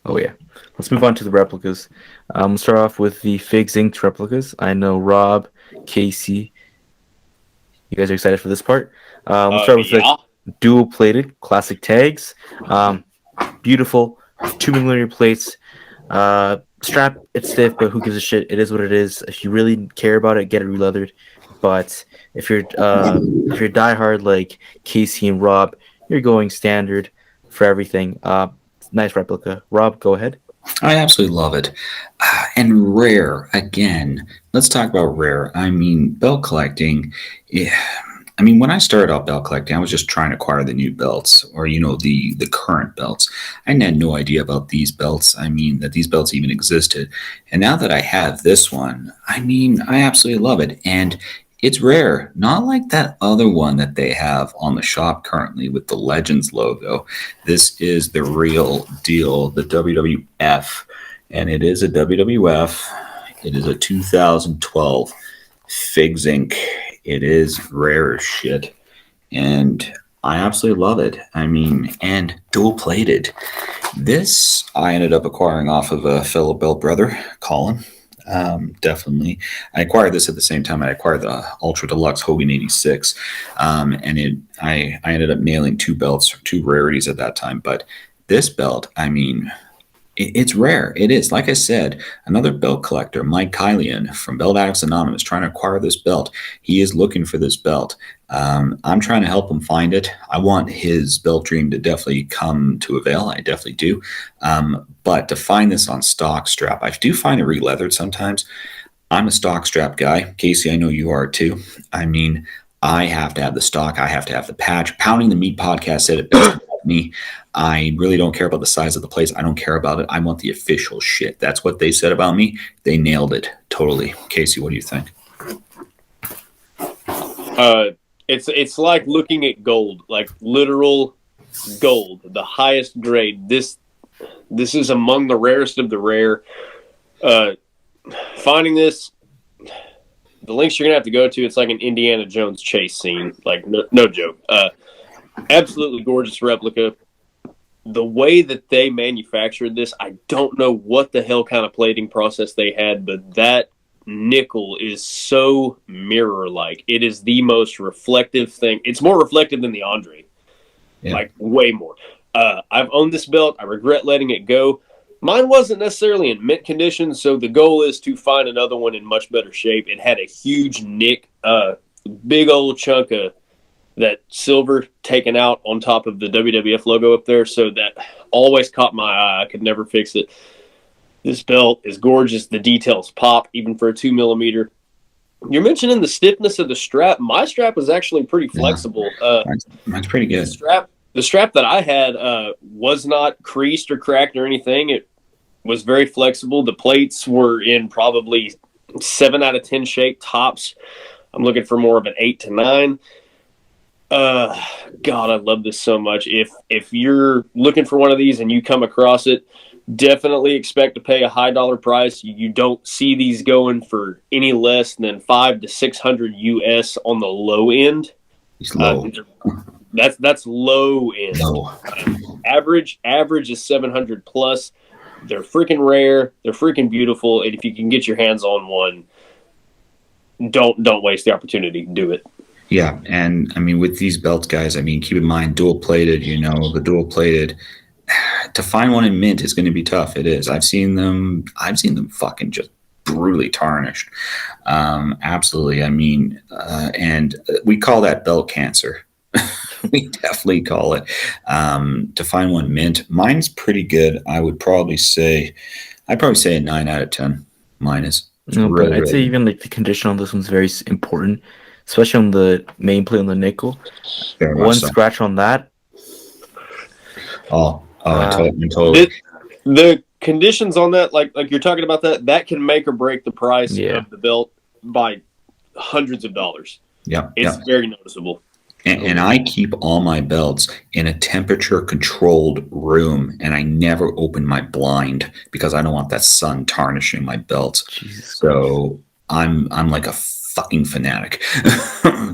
Oh yeah. Let's move on to the replicas. Let's start off with the Figs Inc. replicas. I know Rob, Casey, you guys are excited for this part. Let's start with Yeah. the dual-plated classic tags. Beautiful 2mm plates. Strap, it's stiff, but who gives a shit? It is what it is. If you really care about it, get it releathered. But if you're diehard like Casey and Rob, you're going standard for everything. Nice replica. Rob, go ahead. I absolutely love it. And rare, again, let's talk about rare. I mean, belt collecting, yeah. I mean, when I started out belt collecting, I was just trying to acquire the new belts or, the current belts. I had no idea about these belts. I mean, that these belts even existed. And now that I have this one, I mean, I absolutely love it. And it's rare, not like that other one that they have on the shop currently with the Legends logo. This is the real deal, the WWF, and it is a WWF. It is a 2012 Figs Inc. It is rare as shit, and I absolutely love it. I mean, and dual plated. This I ended up acquiring off of a fellow belt brother, Colin. Definitely. I acquired this at the same time I acquired the Ultra Deluxe Hogan 86. I ended up nailing two belts, two rarities at that time. But this belt, I mean, it's rare. It is. Like I said, another belt collector, Mike Kylian from Belt Addicts Anonymous, trying to acquire this belt. He is looking for this belt. I'm trying to help him find it. I want his belt dream to definitely come to avail. I definitely do. But to find this on stock strap, I do find it re-leathered sometimes. I'm a stock strap guy. Casey, I know you are too. I mean, I have to have the stock. I have to have the patch. Pounding the Meat podcast said it best about me. I really don't care about the size of the place. I don't care about it. I want the official shit. That's what they said about me. They nailed it totally. Casey, what do you think? It's like looking at gold, like literal gold, the highest grade. This is among the rarest of the rare. Finding this, the links you're gonna have to go to, it's like an Indiana Jones chase scene, like no joke. Absolutely gorgeous replica. The way that they manufactured this, I don't know what the hell kind of plating process they had, but that nickel is so mirror-like. It is the most reflective thing. It's more reflective than the Andre. Yeah. Like, way more. I've owned this belt. I regret letting it go. Mine wasn't necessarily in mint condition, so the goal is to find another one in much better shape. It had a huge nick, big old chunk of that silver taken out on top of the WWF logo up there, so that always caught my eye. I could never fix it. This belt is gorgeous. The details pop, even for a 2mm. You're mentioning the stiffness of the strap. My strap was actually pretty flexible. Mine's pretty good. The strap that I had was not creased or cracked or anything. It was very flexible. The plates were in probably 7 out of 10 shape tops. I'm looking for more of an 8 to 9. God, I love this so much. If you're looking for one of these and you come across it, definitely expect to pay a high dollar price. You don't see these going for any less than $500 to $600 US on the low end. It's low. That's low end. No. Average is 700 plus. They're freaking rare. They're freaking beautiful. And if you can get your hands on one, don't waste the opportunity. Do it. Yeah, and I mean with these belts, guys, I mean keep in mind dual plated. The dual plated. To find one in mint is going to be tough. It is. I've seen them fucking just brutally tarnished. Absolutely. I mean, and we call that belt cancer. We definitely call it. To find one mint, mine's pretty good. I'd probably say a 9 out of 10. Mine is. No, but I'd say even like the condition on this one's very important, especially on the main plate on the nickel. One scratch on that. Totally. The conditions on that, like you're talking about that can make or break the price of the belt by hundreds of dollars. Yeah, it's very noticeable. And I keep all my belts in a temperature-controlled room, and I never open my blind because I don't want that sun tarnishing my belts. Jesus so I'm like a fucking fanatic.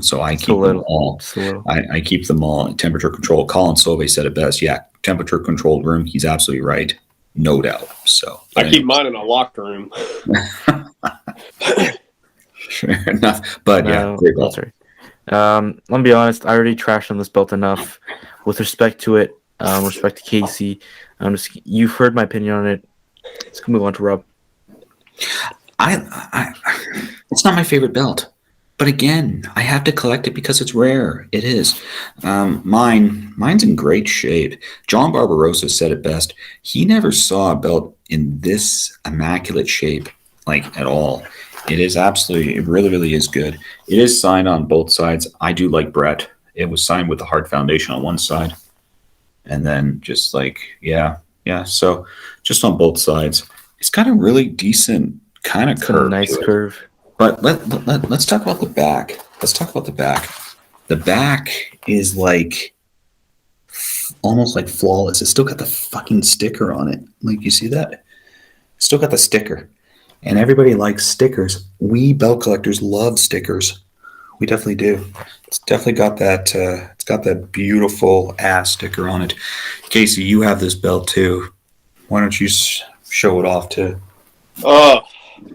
So I keep them all. I keep them all in temperature control. Colin Sauvé said it best. Yeah, temperature-controlled room. He's absolutely right, no doubt. So I keep mine in a locked room. Fair enough, but yeah, great belt. Let me be honest. I already trashed on this belt enough with respect to it. Respect to Casey. You've heard my opinion on it. Let's move on to Rob. It's not my favorite belt, but again, I have to collect it because it's rare. It is. Mine's in great shape. John Barbarossa said it best. He never saw a belt in this immaculate shape, like at all. It really, really is good. It is signed on both sides. I do like Brett. It was signed with the hard foundation on one side. And then just like, yeah. So just on both sides. It's got a really decent kind of curve. A nice curve. But let's talk about the back. The back is like almost like flawless. It's still got the fucking sticker on it. Like, you see that? It's still got the sticker. And everybody likes stickers. We belt collectors love stickers. We definitely do. It's definitely got that. It's got that beautiful ass sticker on it. Casey, you have this belt too. Why don't you show it off too? Oh,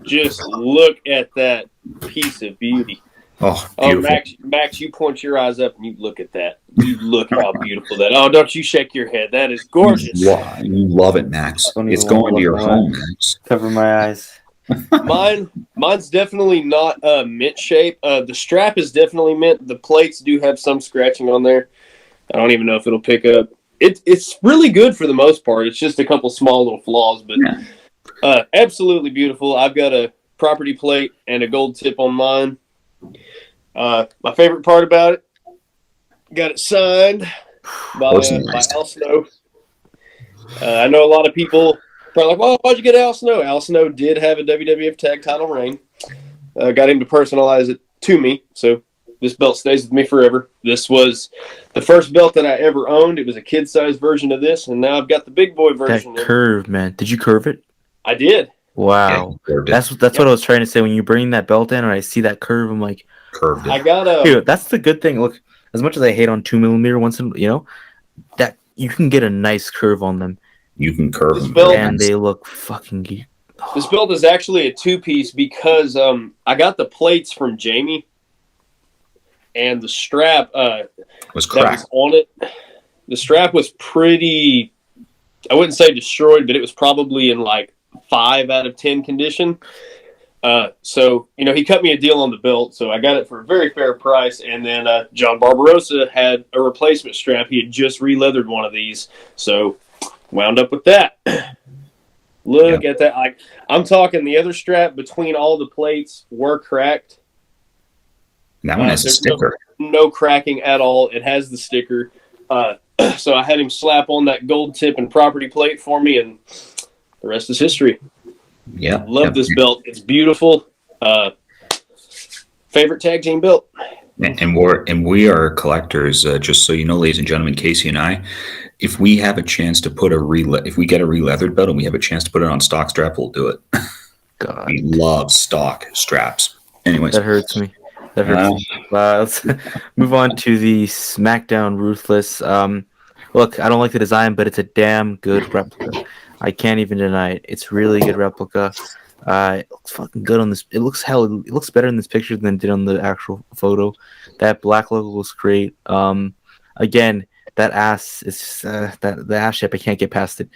just look at that piece of beauty. Oh, beautiful. Max, you point your eyes up and you look at that. You look how beautiful that. Oh, don't you shake your head. That is gorgeous. You love it, Max. It's going to your home, Max. Cover my eyes. Mine's definitely not mint shape. The strap is definitely mint. The plates do have some scratching on there. I don't even know if it'll pick up. It's really good for the most part. It's just a couple small little flaws, but absolutely beautiful. I've got a property plate and a gold tip on mine. My favorite part about it, got it signed by Al Snow. I know a lot of people probably like, well, why'd you get Al Snow? Al Snow did have a WWF Tag title reign. Got him to personalize it to me, so this belt stays with me forever. This was the first belt that I ever owned. It was a kid-sized version of this, and now I've got the big boy version. That curve, man. Did you curve it? I did. Wow. Yeah, that's what I was trying to say. When you bring that belt in and I see that curve, I'm like, curved it. I got a. Dude, that's the good thing. Look, as much as I hate on 2mm once in, that you can get a nice curve on them. You can curve them, and they look fucking good. This belt is actually a two-piece because I got the plates from Jamie, and the strap was cracked. That was on it. The strap was pretty. I wouldn't say destroyed, but it was probably in like 5 out of 10 condition. So, he cut me a deal on the belt, so I got it for a very fair price. And then John Barbarossa had a replacement strap. He had just re-leathered one of these, so wound up with that. Look at that. I'm talking the other strap between all the plates were cracked. That one has a sticker. No cracking at all. It has the sticker. So I had him slap on that gold tip and property plate for me, and the rest is history. Yeah, love this belt. It's beautiful. Favorite tag team belt. And we are collectors. Just so you know, ladies and gentlemen, Casey and I, if we have a chance to put if we get a re-leathered belt and we have a chance to put it on stock strap, we'll do it. God, we love stock straps. Anyways, that hurts me. That hurts. Let's move on to the SmackDown Ruthless. Look, I don't like the design, but it's a damn good replica. I can't even deny it. It's really good replica. It looks fucking good on this. It looks It looks better in this picture than it did on the actual photo. That black logo looks great. Again, that ass is just, that the ass shape. I can't get past it.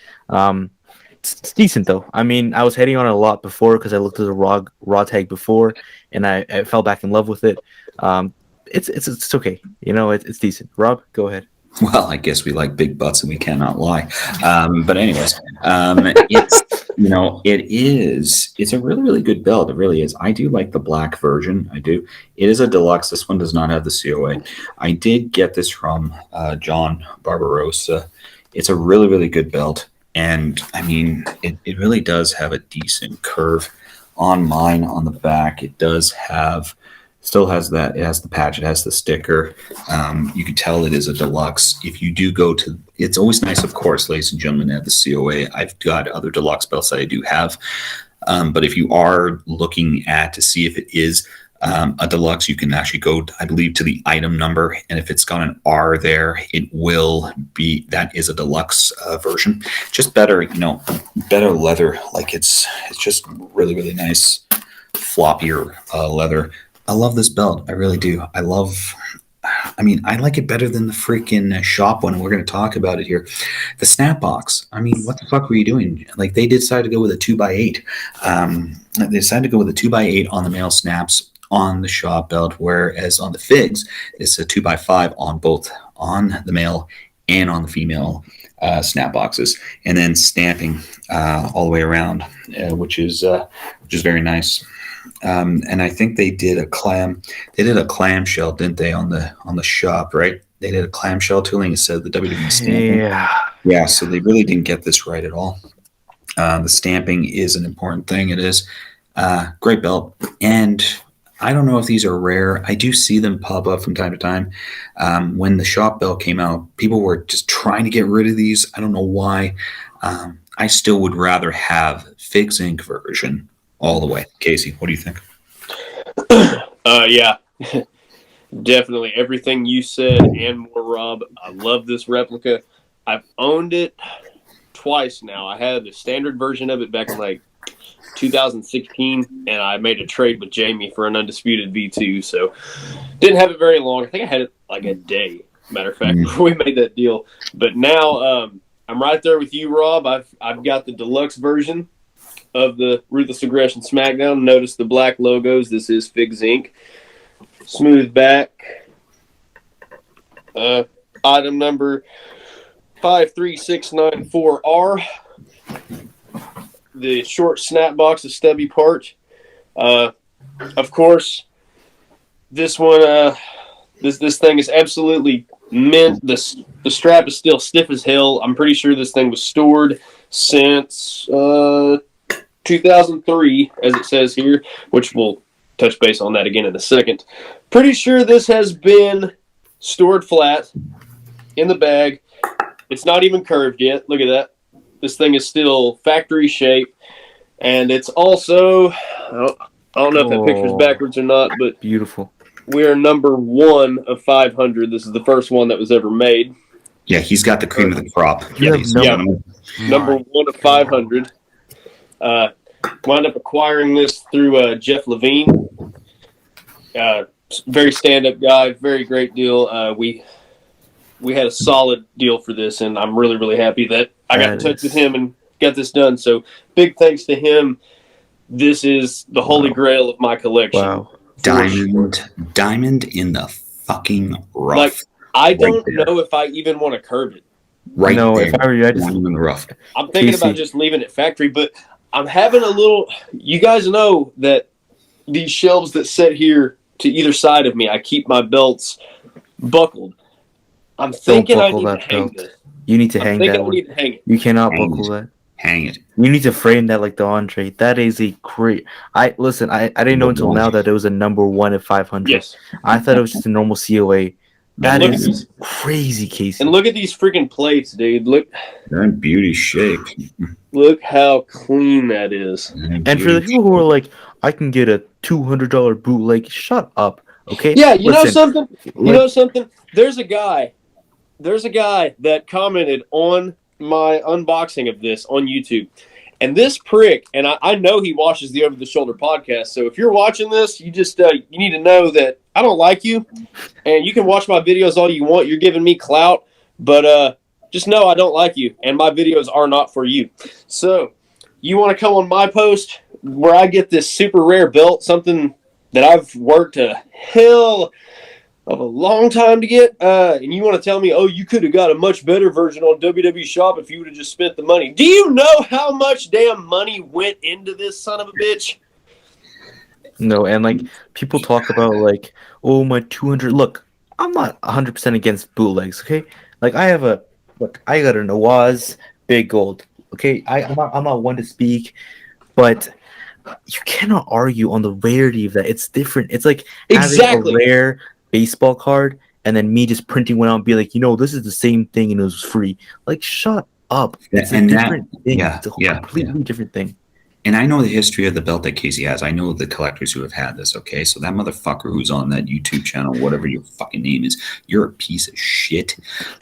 It's decent though. I mean, I was hating on it a lot before because I looked at the raw tag before, and I fell back in love with it. It's okay. You know, it's decent. Rob, go ahead. Well, I guess we like big butts and we cannot lie. But anyways, it's a really, really good belt. It really is. I do like the black version. I do. It is a deluxe. This one does not have the COA. I did get this from John Barbarossa. It's a really, really good belt. And I mean, it really does have a decent curve on mine on the back. It does have, still has that, it has the patch, it has the sticker. You can tell it is a deluxe. If you do go to, it's always nice, of course, ladies and gentlemen, to have the COA. I've got other deluxe belts that I do have. But if you are looking at to see if it is a deluxe, you can actually go, I believe, to the item number, and if it's got an R there, it will be, that is a deluxe version. Just better, better leather. Like it's just really, really nice, floppier leather. I love this belt. I really do. I like it better than the freaking shop one, and we're going to talk about it here. The snap box. I mean, what the fuck were you doing? Like, they decided to go with a 2x8. They decided to go with a 2x8 on the male snaps on the shop belt, whereas on the figs, it's a 2x5 on both, on the male and on the female snap boxes, and then stamping all the way around, which is very nice. And I think they did a clamshell, didn't they, on the shop, right? They did a clamshell tooling instead of the WWE stamping. Yeah, so they really didn't get this right at all. The stamping is an important thing. It is. Great belt. And I don't know if these are rare. I do see them pop up from time to time. When the shop belt came out, people were just trying to get rid of these. I don't know why. I still would rather have Figs Inc. version all the way. Casey, what do you think? Yeah, definitely everything you said and more, Rob. I love this replica. I've owned it twice now. I had the standard version of it back in like 2016, and I made a trade with Jamie for an undisputed V2, so didn't have it very long. I think I had it like a day, matter of fact, before we made that deal. But now I'm right there with you, Rob. I've got the deluxe version of the Ruthless Aggression SmackDown. Notice the black logos. This is Figs Inc. Smooth back. Item number 53694R. The short snap box, the stubby part. Of course, this one, this thing is absolutely mint. The strap is still stiff as hell. I'm pretty sure this thing was stored since 2003, as it says here, which we'll touch base on that again in a second. Pretty sure this has been stored flat in the bag. It's not even curved yet. Look at that. This thing is still factory shape, and it's also, I don't know if that picture's backwards or not, but Beautiful. we are number 1 of 500. This is the first one that was ever made. Yeah, he's got the cream of the crop. You have Number 1 of 500. Wound up acquiring this through Jeff Levine. Very stand-up guy, very great deal. We had a solid deal for this, and I'm really, really happy that I got in touch with him and got this done. So big thanks to him. This is the holy grail of my collection. Wow. Diamond in the fucking rough. Like, I don't know if I even want to curve it. Right No, there. if I were you, Diamond in the rough. I'm thinking about just leaving it factory, but I'm having a little. You guys know that these shelves that sit here to either side of me, I keep my belts buckled. I'm thinking I need to hang this. You need to hang that I one. need to hang it. You cannot Hang buckle it. that. Hang it. You need to frame that like the entree. That is a great. I didn't know until now that it was a number 1 of 500. Yes. I thought it was just a normal COA. That look is at these- crazy, Casey. And look at these freaking plates, dude. Look They're in beauty shape. how clean that is. And for the people who are like, I can get a $200 bootleg, shut up. Okay. Yeah, you know Listen, something? You let- know something? There's a guy that commented on my unboxing of this on YouTube. And this prick, and I know he watches the Over the Shoulder podcast. So if you're watching this, you just you need to know that I don't like you, and you can watch my videos all you want. You're giving me clout, but just know I don't like you, and my videos are not for you. So you want to come on my post where I get this super rare belt, something that I've worked a hell of a long time to get, and you want to tell me, oh, you could have got a much better version on WWE Shop if you would have just spent the money. Do you know how much damn money went into this son of a bitch? no, and like people talk about like, oh my 200. Look, I'm not 100% against bootlegs. Okay, like I got an Awaz big gold. Okay, I'm not one to speak, but you cannot argue on the rarity of that. It's different. It's like having Exactly. a rare baseball card and then me just printing one out and be like, this is the same thing and it was free. Like, shut up. It's a And that, different thing. yeah, It's a yeah, completely different thing. And I know the history of the belt that Casey has. I know the collectors who have had this, okay? So that motherfucker who's on that YouTube channel, whatever your fucking name is, you're a piece of shit.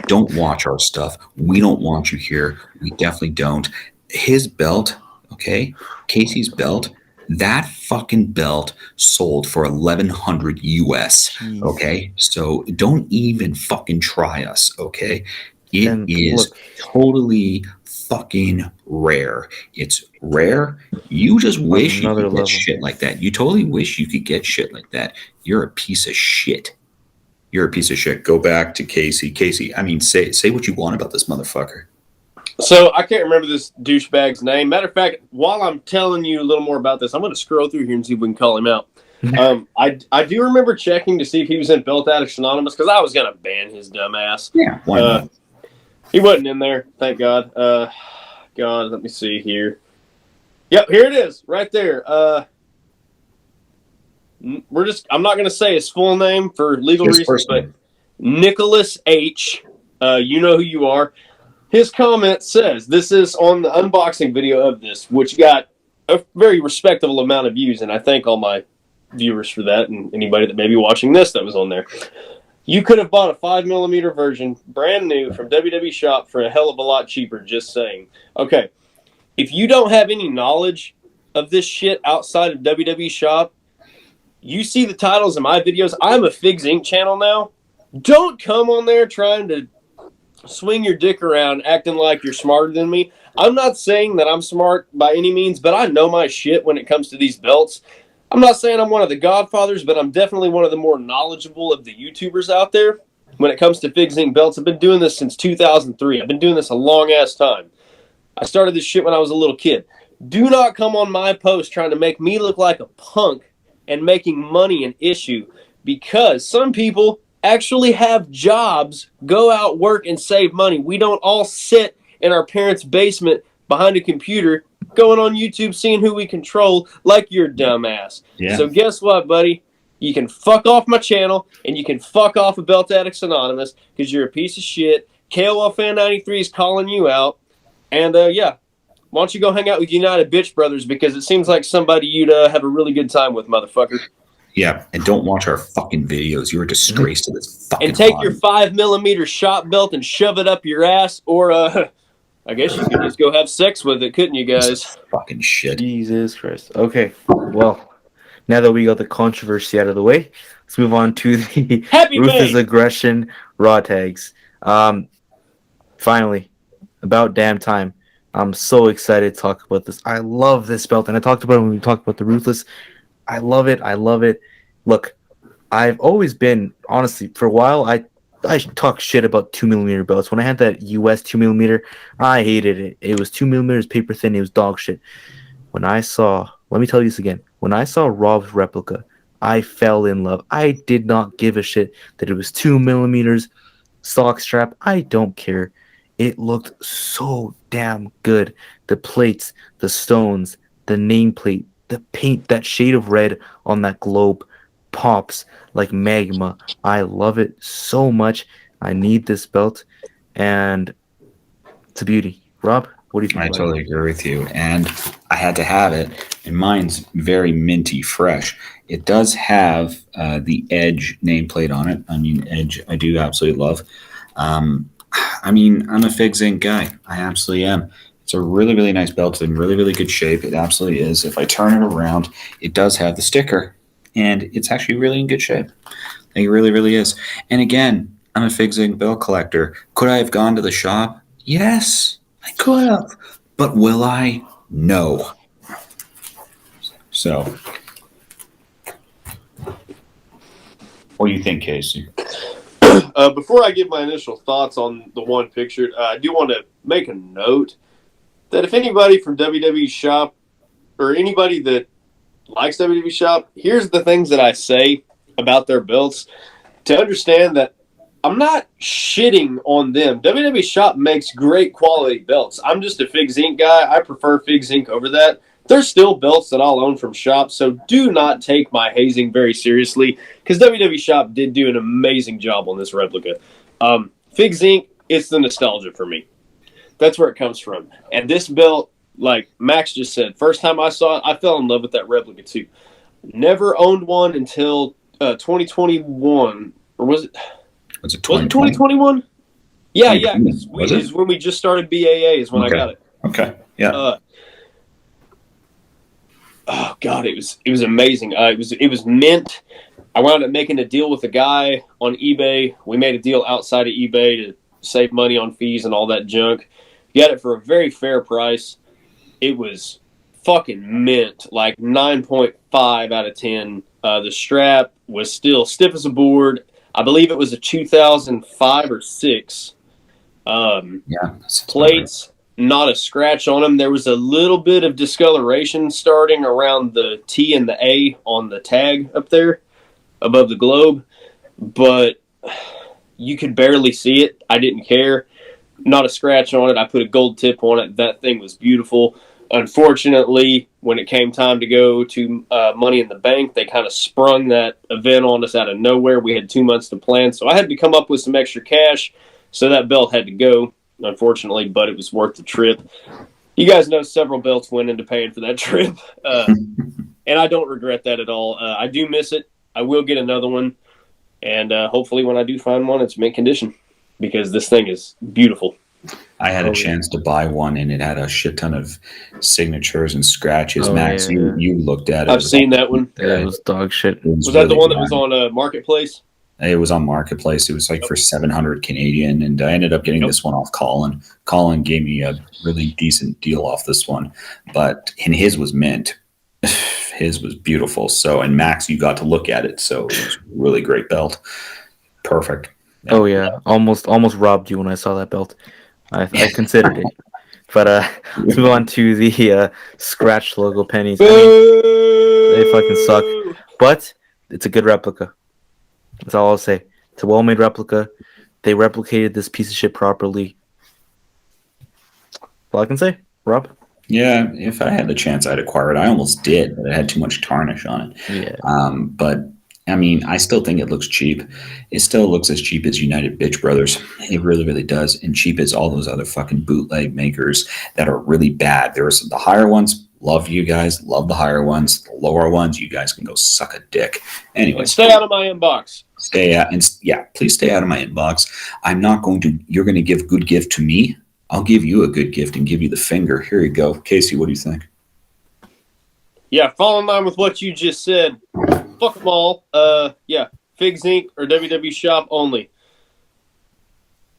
Don't watch our stuff. We don't want you here. We definitely don't. His belt, okay? Casey's belt, that fucking belt sold for 1,100 US, Jeez. okay? So don't even fucking try us, okay? It And is look, totally fucking rare. It's rare. You just wish you another could get level. shit like that. You totally wish you could get shit like that. You're a piece of shit. You're a piece of shit. Go back to Casey. Casey, I mean, say what you want about this motherfucker. So I can't remember this douchebag's name. Matter of fact, while I'm telling you a little more about this, I'm going to scroll through here and see if we can call him out. I do remember checking to see if he was in Belt Addicts Anonymous because I was going to ban his dumb ass. Yeah, why not? He wasn't in there, thank God. God, let me see here. Yep, here it is, right there. I'm not going to say his full name for legal His reasons, first but name. Nicholas H. You know who you are. His comment says, this is on the unboxing video of this, which got a very respectable amount of views, and I thank all my viewers for that, and anybody that may be watching this that was on there. You could have bought a 5mm version, brand new, from WWE Shop for a hell of a lot cheaper, just saying. Okay, if you don't have any knowledge of this shit outside of WWE Shop, you see the titles of my videos. I'm a Figs Inc. channel now. Don't come on there trying to swing your dick around acting like you're smarter than me. I'm not saying that I'm smart by any means, but I know my shit when it comes to these belts. I'm not saying I'm one of the godfathers, but I'm definitely one of the more knowledgeable of the YouTubers out there when it comes to Figs Inc. belts. I've been doing this since 2003. I've been doing this a long-ass time. I started this shit when I was a little kid. Do not come on my post trying to make me look like a punk and making money an issue, because some people actually have jobs, go out, work, and save money. We don't all sit in our parents' basement behind a computer going on YouTube seeing who we control like your dumbass. Yeah. So guess what, buddy? You can fuck off my channel, and you can fuck off of Belt Addicts Anonymous because you're a piece of shit. Kolfan93 is calling you out. And yeah, why don't you go hang out with United Bitch Brothers, because it seems like somebody you'd have a really good time with, motherfucker. Yeah, and don't watch our fucking videos. You're a disgrace to this fucking And take body. your 5mm shop belt and shove it up your ass, or I guess you could just go have sex with it, couldn't you guys? Fucking shit. Jesus Christ. Okay, well, now that we got the controversy out of the way, let's move on to the Happy Ruthless May! Aggression Raw tags. Finally, about damn time. I'm so excited to talk about this. I love this belt, and I talked about it when we talked about the Ruthless. I love it. I love it. Look, I've always been, honestly, for a while, I talk shit about 2mm belts. When I had that US 2mm, I hated it. It was 2mm, paper thin, it was dog shit. Let me tell you this again. When I saw Rob's replica, I fell in love. I did not give a shit that it was 2mm, stock strap. I don't care. It looked so damn good. The plates, the stones, the nameplate, the paint, that shade of red on that globe pops like magma. I love it so much. I need this belt, and it's a beauty. Rob, what do you think I about totally agree with you. And I had to have it. and mine's very minty fresh. It does have the Edge nameplate on it. I mean, Edge, I do absolutely love. I mean, I'm a Figs Inc. guy. I absolutely am. It's a really, really nice belt. It's in really, really good shape. It absolutely is. If I turn it around, it does have the sticker, and it's actually really in good shape. It really, really is. And again, I'm a Figs Inc. belt collector. Could I have gone to the shop? Yes, I could have. But will I? No. So, what do you think, Casey? Before I give my initial thoughts on the one picture, I do want to make a note that if anybody from WWE Shop or anybody that likes WWE Shop, here's the things that I say about their belts to understand that I'm not shitting on them. WWE Shop makes great quality belts. I'm just a Figs Inc. guy. I prefer Figs Inc. over that. There's still belts that I'll own from Shop, so do not take my hazing very seriously, because WWE Shop did do an amazing job on this replica. Figs Inc., it's the nostalgia for me. That's where it comes from. And this belt, like Max just said, first time I saw it, I fell in love with that replica too. Never owned one until 2021. Or was it? Was it 2021? Yeah, yeah. Was it? Is when we just started BAA is when I got it. Okay, yeah. Oh God, it was amazing. It was mint. I wound up making a deal with a guy on eBay. We made a deal outside of eBay to save money on fees and all that junk. Got it for a very fair price. It was fucking mint, like 9.5 out of 10. The strap was still stiff as a board. I believe it was a 2005 or 6. Plates, not a scratch on them. There was a little bit of discoloration starting around the T and the A on the tag up there above the globe, but you could barely see it. I didn't care. Not a scratch on it. I put a gold tip on it. That thing was beautiful. Unfortunately, when it came time to go to Money in the Bank, they kind of sprung that event on us out of nowhere. We had 2 months to plan, so I had to come up with some extra cash, so that belt had to go, unfortunately, but it was worth the trip. You guys know several belts went into paying for that trip, and I don't regret that at all. I do miss it. I will get another one, and hopefully when I do find one, it's mint condition, because this thing is beautiful. I had a chance to buy one, and it had a shit ton of signatures and scratches. Max, yeah. you looked at it. I've seen that one. Yeah, it was dog shit. Was that the one that was on Marketplace? It was on Marketplace. It was like for 700 Canadian, and I ended up getting this one off Colin. Colin gave me a really decent deal off this one, and his was mint. His was beautiful. So, and Max, you got to look at it, so it was a really great belt. Perfect. Yeah. Oh yeah, almost robbed you when I saw that belt. I considered it, but let's move on to the scratch logo pennies. I mean, they fucking suck, but it's a good replica. That's all I'll say. It's a well-made replica. They replicated this piece of shit properly. That's all I can say. Rob? Yeah, if I had the chance, I'd acquire it. I almost did, but it had too much tarnish on it. Yeah. But I mean, I still think it looks cheap. It still looks as cheap as United Bitch Brothers. It really, really does. And cheap as all those other fucking bootleg makers that are really bad. There's the higher ones. Love you guys. Love the higher ones. The lower ones, you guys can go suck a dick. Anyway, stay out of my inbox. Please stay out of my inbox. I'm not going to. You're going to give good gift to me. I'll give you a good gift and give you the finger. Here you go, Casey. What do you think? Yeah, fall in line with what you just said. Fuck them all. Yeah, Figs Inc. or WWE Shop only.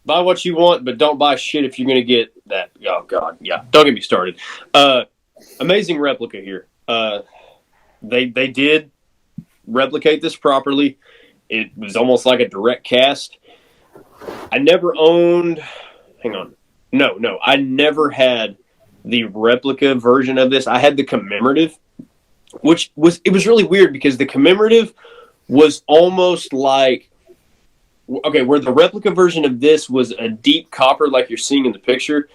Buy what you want, but don't buy shit if you're going to get that. Oh, God. Yeah, don't get me started. Amazing replica here. They did replicate this properly. It was almost like a direct cast. I never owned... Hang on. No. I never had the replica version of this. I had the commemorative, which was really weird because the commemorative was almost like, okay, where the replica version of this was a deep copper like you're seeing in the picture,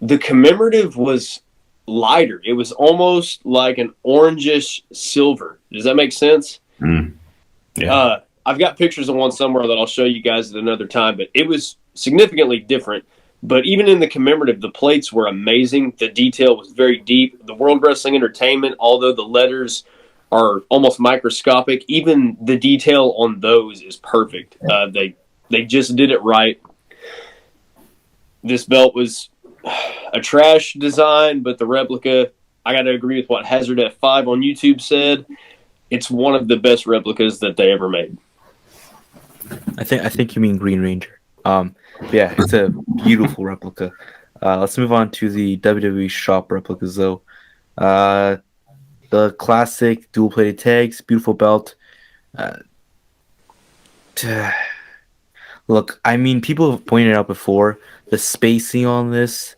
the commemorative was lighter. It was almost like an orangish silver. Does that make sense? Yeah. I've got pictures of one somewhere that I'll show you guys at another time, but it was significantly different. But even in the commemorative, the plates were amazing. The detail was very deep. The World Wrestling Entertainment, although the letters are almost microscopic, even the detail on those is perfect. They just did it right. This belt was a trash design, but the replica, I got to agree with what Hazard F5 on YouTube said. It's one of the best replicas that they ever made. I think you mean Green Ranger. Yeah, it's a beautiful replica. Let's move on to the WWE shop replicas, though. The classic dual-plated tags, beautiful belt. Look, I mean, people have pointed out before the spacing on this.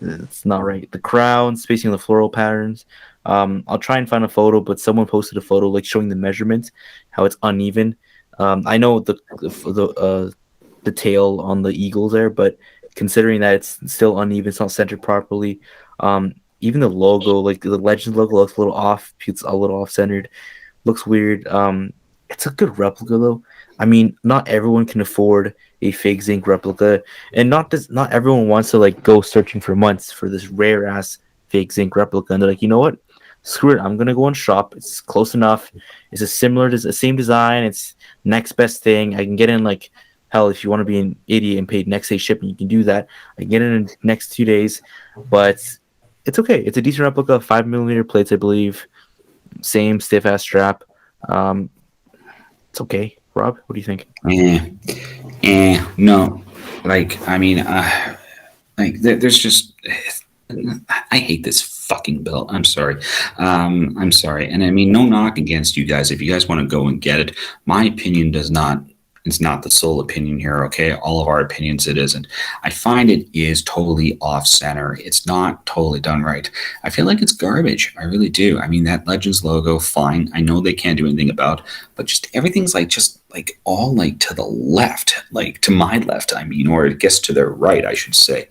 It's not right. The crown, spacing on the floral patterns. I'll try and find a photo, but someone posted a photo like showing the measurements, how it's uneven. I know the tail on the eagle there, but considering that it's still uneven, it's not centered properly. Even the logo, like the Legends logo, looks a little off. It's a little off centered. Looks weird. It's a good replica though. I mean, not everyone can afford a Fig Zinc replica, and not everyone wants to like go searching for months for this rare ass Fig Zinc replica. And they're like, you know what? Screw it. I'm gonna go and shop. It's close enough. It's the same design. It's next best thing. I can get in like hell. If you want to be an idiot and pay next day shipping, you can do that. I can get it in the next 2 days, but it's okay. It's a decent replica of 5mm plates, I believe. Same stiff ass strap. It's okay. Rob, what do you think? No. Like, I mean, there's just, I hate this fucking belt. I'm sorry. I'm sorry. And I mean, no knock against you guys. If you guys want to go and get it, my opinion it's not the sole opinion here, okay? All of our opinions, it isn't. I find it is totally off center. It's not totally done right. I feel like it's garbage. I really do. I mean, that Legends logo, fine. I know they can't do anything about, but just everything's just all to the left, like to my left, I mean, or it gets to their right, I should say.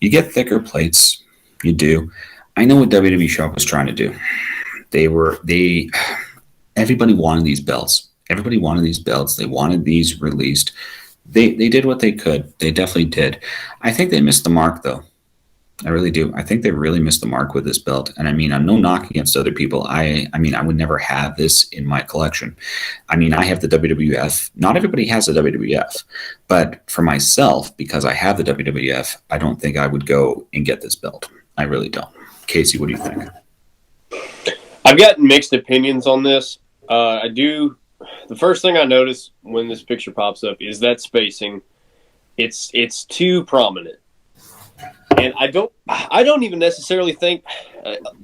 You get thicker plates. You do. I know what WWE Shop was trying to do. Everybody wanted these belts. Everybody wanted these belts. They wanted these released. They did what they could. They definitely did. I think they missed the mark, though. I really do. I think they really missed the mark with this belt. And I mean, I'm no knock against other people. I mean, I would never have this in my collection. I mean, I have the WWF. Not everybody has the WWF. But for myself, because I have the WWF, I don't think I would go and get this belt. I really don't. Casey, what do you think? I've got mixed opinions on this. I do. The first thing I notice when this picture pops up is that spacing. It's too prominent, and I don't even necessarily think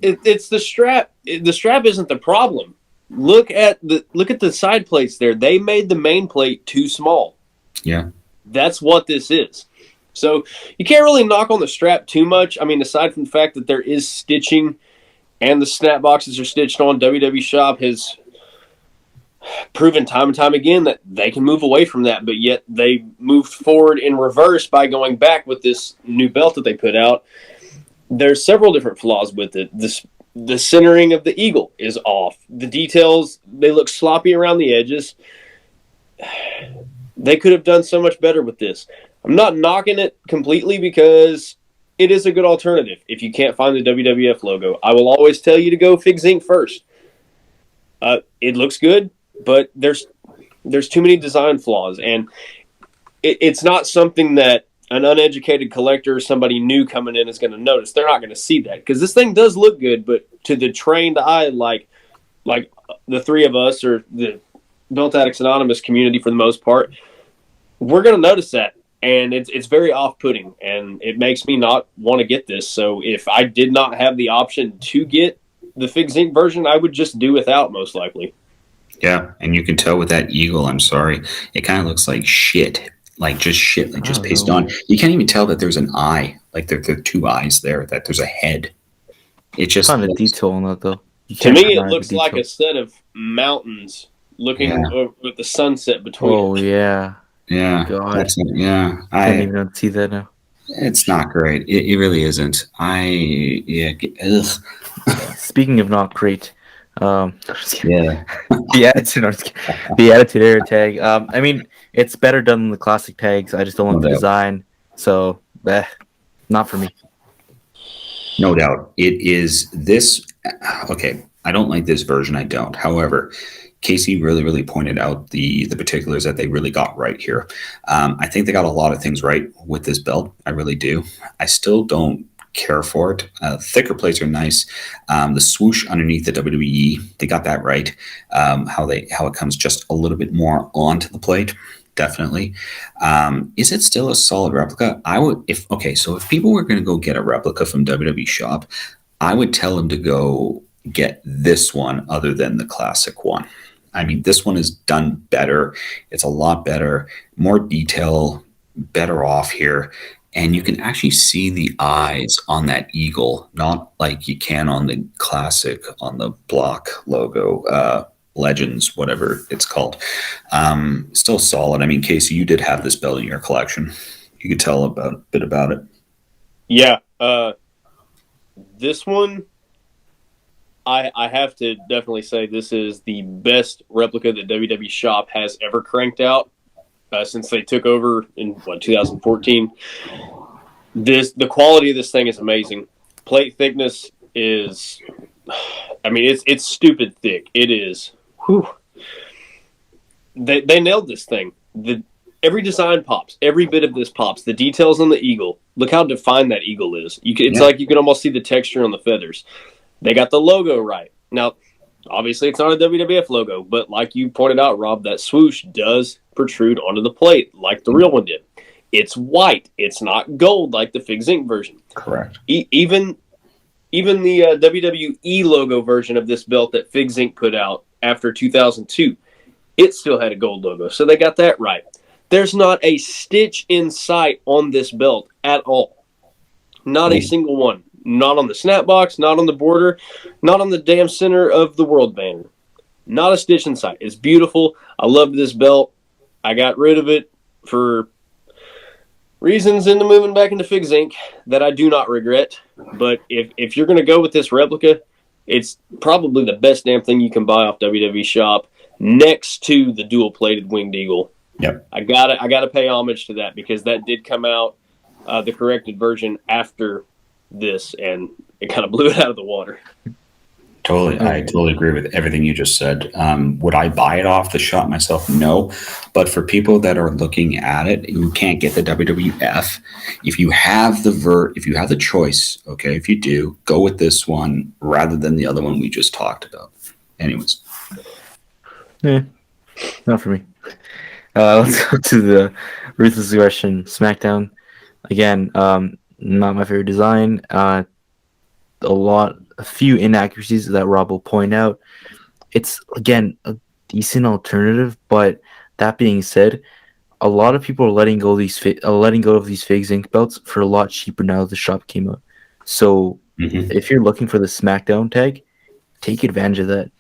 it's the strap. The strap isn't the problem. Look at the side plates there. They made the main plate too small. Yeah, that's what this is. So you can't really knock on the strap too much. I mean, aside from the fact that there is stitching and the snap boxes are stitched on, WWE Shop has proven time and time again that they can move away from that, but yet they moved forward in reverse by going back with this new belt that they put out. There's several different flaws with it. The centering of the eagle is off. The details, they look sloppy around the edges. They could have done so much better with this. I'm not knocking it completely because it is a good alternative if you can't find the WWF logo. I will always tell you to go Fig Zinc first. It looks good, but there's too many design flaws, and it's not something that an uneducated collector or somebody new coming in is going to notice. They're not going to see that because this thing does look good, but to the trained eye, like the three of us or the Belt Addicts Anonymous community for the most part, we're going to notice that, and it's very off-putting, and it makes me not want to get this. So if I did not have the option to get the Fig Zinc version, I would just do without, most likely. Yeah, and you can tell with that eagle, I'm sorry, it kind of looks like shit. Like just shit, like just pasted on. You can't even tell that there's an eye. Like there are two eyes there, that there's a head. It just Kind of detail on that, though. To me, it looks like a set of mountains looking with the sunset between. Oh, yeah. Yeah. God. Yeah. I can't even see that now. It's not great. It really isn't. Ugh. Speaking of not great, Yeah. the Attitude Era tag. I mean, it's better done than the classic tags. I just don't like the design. So not for me. No doubt. It is this. Okay, I don't like this version. I don't. However, Casey really, really pointed out the particulars that they really got right here. I think they got a lot of things right with this belt. I really do. I still don't care for it. Thicker plates are nice. The swoosh underneath the WWE, they got that right. How it comes just a little bit more onto the plate. Definitely. Is it still a solid replica? So if people were going to go get a replica from WWE Shop, I would tell them to go get this one other than the classic one. I mean, this one is done better. It's a lot better, more detail, better off here. And you can actually see the eyes on that eagle, not like you can on the classic, on the block logo, Legends, whatever it's called. Still solid. I mean, Casey, you did have this belt in your collection. You could tell a bit about it. Yeah. This one, I have to definitely say this is the best replica that WWE Shop has ever cranked out since they took over in 2014. The quality of this thing is amazing. Plate thickness is, I mean, it's stupid thick. It is. Whew. They nailed this thing. Every design pops. Every bit of this pops. The details on the eagle. Look how defined that eagle is. It's like you can almost see the texture on the feathers. They got the logo right. Now, obviously, it's not a WWF logo, but like you pointed out, Rob, that swoosh does protrude onto the plate like the real one did. It's white. It's not gold like the Fig Zinc version. Correct. Even the WWE logo version of this belt that Fig Zinc put out after 2002, it still had a gold logo. So they got that right. There's not a stitch in sight on this belt at all. Not a single one. Not on the snap box, not on the border, not on the damn center of the world banner. Not a stitch in sight. It's beautiful. I loved this belt. I got rid of it for reasons into moving back into Fig Zinc that I do not regret. But if you're going to go with this replica, it's probably the best damn thing you can buy off WWE Shop next to the dual-plated Winged Eagle. Yep. I gotta pay homage to that because that did come out, the corrected version after this, and it kind of blew it out of the water. Totally. I totally agree with everything you just said. Would I buy it off the shop myself? No. But for people that are looking at it who can't get the WWF, if you have the choice, okay, if you do, go with this one rather than the other one we just talked about. Anyways. Yeah, not for me. Let's go to the Ruthless Aggression SmackDown. Again, not my favorite design. A few inaccuracies that Rob will point out. It's, again, a decent alternative, but that being said, a lot of people are letting go of these Fig Zinc belts for a lot cheaper now that the shop came out. So if you're looking for the SmackDown tag, take advantage of that.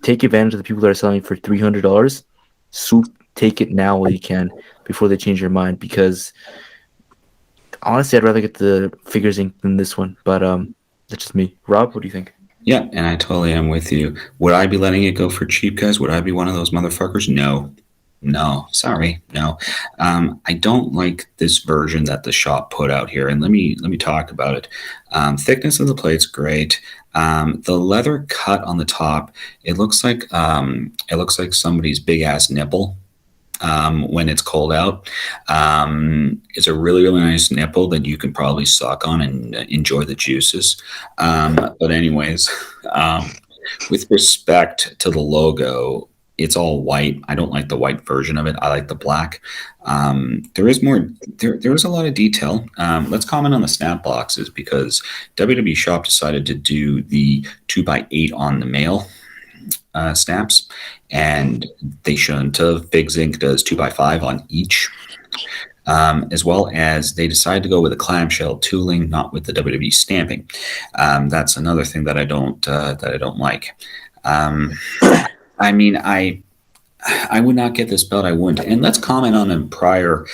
Take advantage of the people that are selling for $300. Take it now while you can before they change their mind, because honestly, I'd rather get the Figure Zinc than this one, but that's just me. Rob, what do you think? Yeah, and I totally am with you. Would I be letting it go for cheap, guys? Would I be one of those motherfuckers? No, sorry, no. I don't like this version that the shop put out here, and let me talk about it. Thickness of the plate's great. The leather cut on the top, it looks like somebody's big ass nipple. When it's cold out, it's a really, really nice nipple that you can probably suck on and enjoy the juices. But anyways, with respect to the logo, it's all white. I don't like the white version of it. I like the black. There is a lot of detail. Let's comment on the snap boxes, because WWE Shop decided to do the 2x8 on the male snaps, and they shouldn't have. Fig Zinc does 2x5 on each, as well as they decided to go with a clamshell tooling, not with the WWE stamping. That's another thing that I don't like. I mean, I would not get this belt. I wouldn't. And let's comment on a prior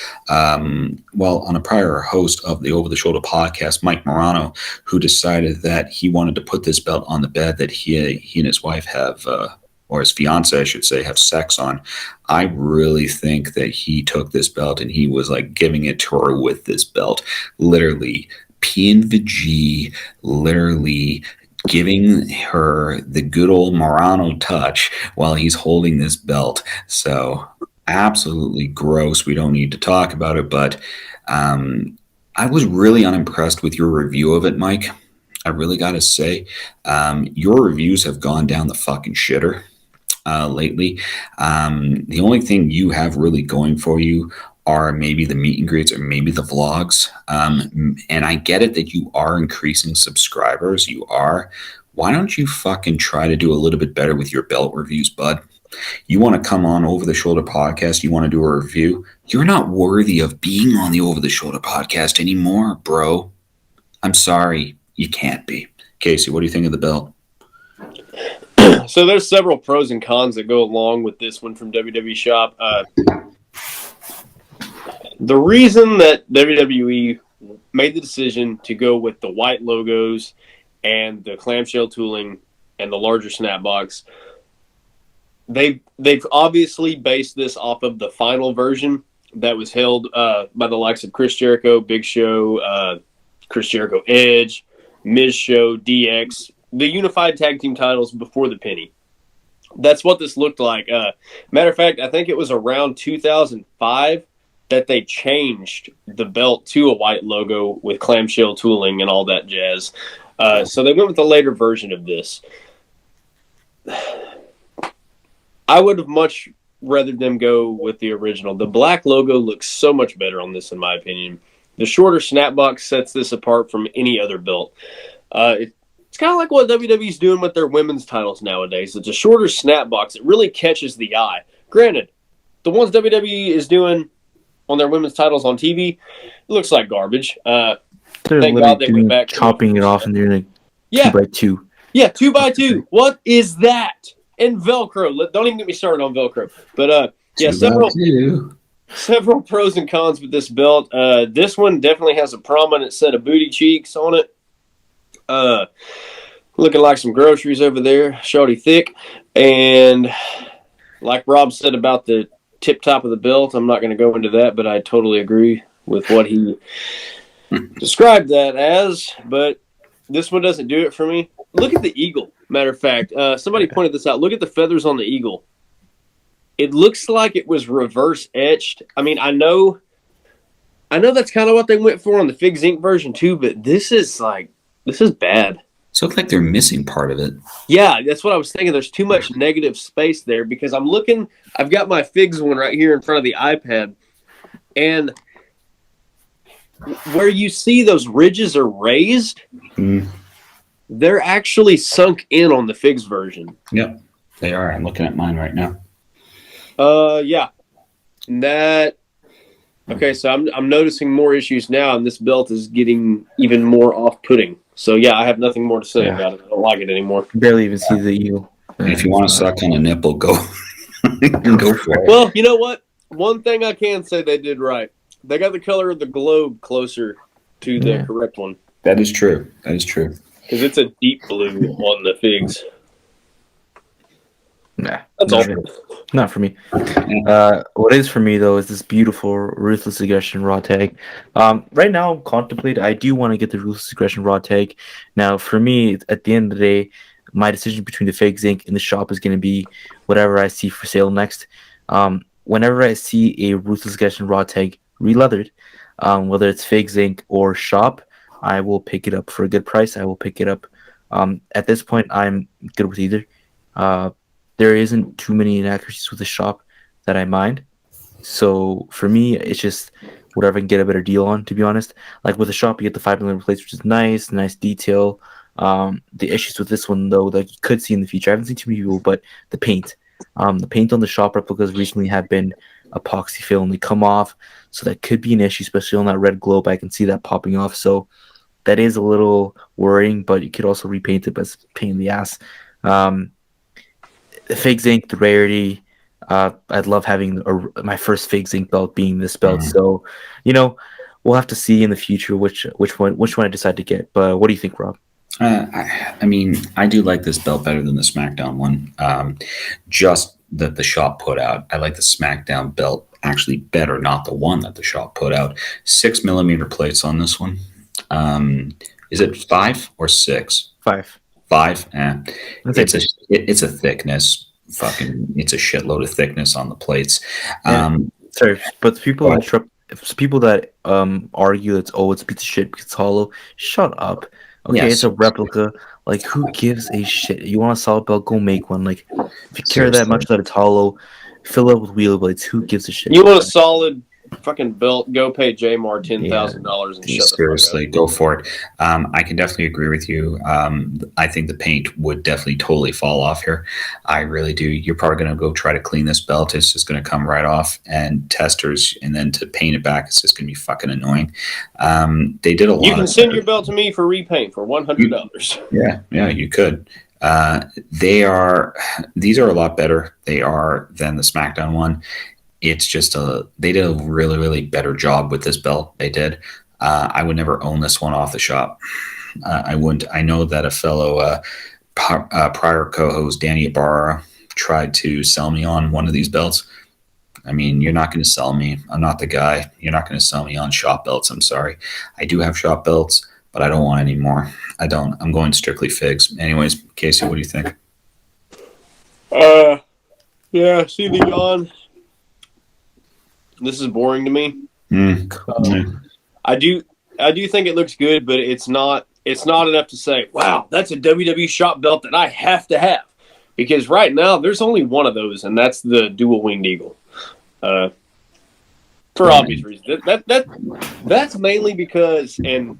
host of the Over the Shoulder podcast, Mike Morano, who decided that he wanted to put this belt on the bed that he and his wife have, or his fiance, I should say, have sex on. I really think that he took this belt and he was like giving it to her with this belt. Literally, P and the G, literally giving her the good old Morano touch while he's holding this belt. So absolutely gross. We don't need to talk about it, but I was really unimpressed with your review of it, Mike. I really got to say, your reviews have gone down the fucking shitter lately. The only thing you have really going for you are maybe the meet and greets or maybe the vlogs. And I get it that you are increasing subscribers. You are. Why don't you fucking try to do a little bit better with your belt reviews, bud? You want to come on Over the Shoulder podcast, you want to do a review, you're not worthy of being on the Over the Shoulder podcast anymore, bro. I'm sorry, you can't be. Casey, what do you think of the belt? So there's several pros and cons that go along with this one from WWE Shop. The reason that WWE made the decision to go with the white logos and the clamshell tooling and the larger snap box, they've obviously based this off of the final version that was held by the likes of Chris Jericho, Big Show, Chris Jericho Edge, Miz Show, DX, the unified tag team titles before the penny. That's what this looked like. Matter of fact, I think it was around 2005 that they changed the belt to a white logo with clamshell tooling and all that jazz. So they went with the later version of this. I would have much rather them go with the original. The black logo looks so much better on this, in my opinion. The shorter snapbox sets this apart from any other belt. It's kind of like what WWE's doing with their women's titles nowadays. It's a shorter snapbox. It really catches the eye. Granted, the ones WWE is doing on their women's titles on TV, it looks like garbage. Thank God they went back chopping it off and doing a 2x2. Yeah, 2x2. What is that? And Velcro. Don't even get me started on Velcro. But yeah, several pros and cons with this belt. This one definitely has a prominent set of booty cheeks on it. Looking like some groceries over there, shorty thick. And like Rob said about the tip top of the belt, I'm not going to go into that, but I totally agree with what he described that as. But this one doesn't do it for me. Look at the eagle. Matter of fact, somebody pointed this out. Look at the feathers on the eagle. It looks like it was reverse etched. I mean, I know that's kind of what they went for on the Figs Inc. version too, but this is bad. So it looks like they're missing part of it. Yeah, that's what I was thinking. There's too much negative space there because I've got my Figs one right here in front of the iPad, and where you see those ridges are raised, they're actually sunk in on the Figs version. Yep, they are. I'm looking at mine right now. Yeah. Okay, so I'm noticing more issues now, and this belt is getting even more off-putting. So, yeah, I have nothing more to say about it. I don't like it anymore. Barely even see the eagle. And if you want to suck on a nipple, go for it. Well, you know what? One thing I can say they did right. They got the color of the globe closer to the correct one. That is true. Because it's a deep blue on the Figs. Nah, that's all. Not for me. What is for me though is this beautiful Ruthless Aggression Raw tag. Right now I'm contemplating. I do want to get the Ruthless Aggression Raw tag. Now for me, at the end of the day, my decision between the Figs Inc. and the shop is going to be whatever I see for sale next. Whenever I see a Ruthless Aggression Raw tag re-leathered, whether it's Figs Inc. or shop, I will pick it up for a good price. I will pick it up. At this point, I'm good with either. There isn't too many inaccuracies with the shop that I mind. So for me, it's just whatever I can get a better deal on, to be honest. Like with the shop, you get the 5mm plates, which is nice detail. The issues with this one, though, that you could see in the future, I haven't seen too many people, but the paint. The paint on the shop replicas recently have been epoxy fill, and they come off. So that could be an issue, especially on that red globe. I can see that popping off. So that is a little worrying, but you could also repaint it, but it's a pain in the ass. Figs Inc., the rarity. I'd love having my first Figs Inc. belt being this belt. So, we'll have to see in the future which one I decide to get. But what do you think, Rob? I mean, I do like this belt better than the SmackDown one. Just that the shop put out. I like the SmackDown belt actually better, not the one that the shop put out. 6 millimeter plates on this one. Is it 5 or 6? 5. 5. That's It's a thickness. It's a shitload of thickness on the plates. Sorry, but people What? interrupt. People that argue it's a piece of shit because it's hollow. Shut up. Okay, Yes. it's a replica. Like, who gives a shit? You want a solid belt? Go make one. Like, if you care that Seriously. much that it's hollow, fill it with wheel blades. Who gives a shit? You want a solid fucking belt? Go pay Jamar $10,000 and shut Seriously, the fuck go for it. I can definitely agree with you. I think the paint would definitely totally fall off here. I really do. You're probably going to go try to clean this belt. It's just going to come right off, and testers, and then to paint it back, it's just going to be fucking annoying. They did a lot. You can send your belt to me for repaint for $100. Yeah, you could. These are a lot better. They are than the SmackDown one. It's just they did a really, really better job with this belt. They did. I would never own this one off the shop. I wouldn't. I know that a fellow prior co-host, Danny Ibarra, tried to sell me on one of these belts. I mean, you're not going to sell me. I'm not the guy. You're not going to sell me on shop belts. I'm sorry. I do have shop belts, but I don't want any more. I don't. I'm going strictly figs. Anyways, Casey, what do you think? Yeah, see the yawn. This is boring to me. I do think it looks good, but it's not enough to say, wow, that's a WWE shop belt that I have to have. Because right now there's only one of those, and that's the dual winged eagle. For obvious reasons. That's mainly because, and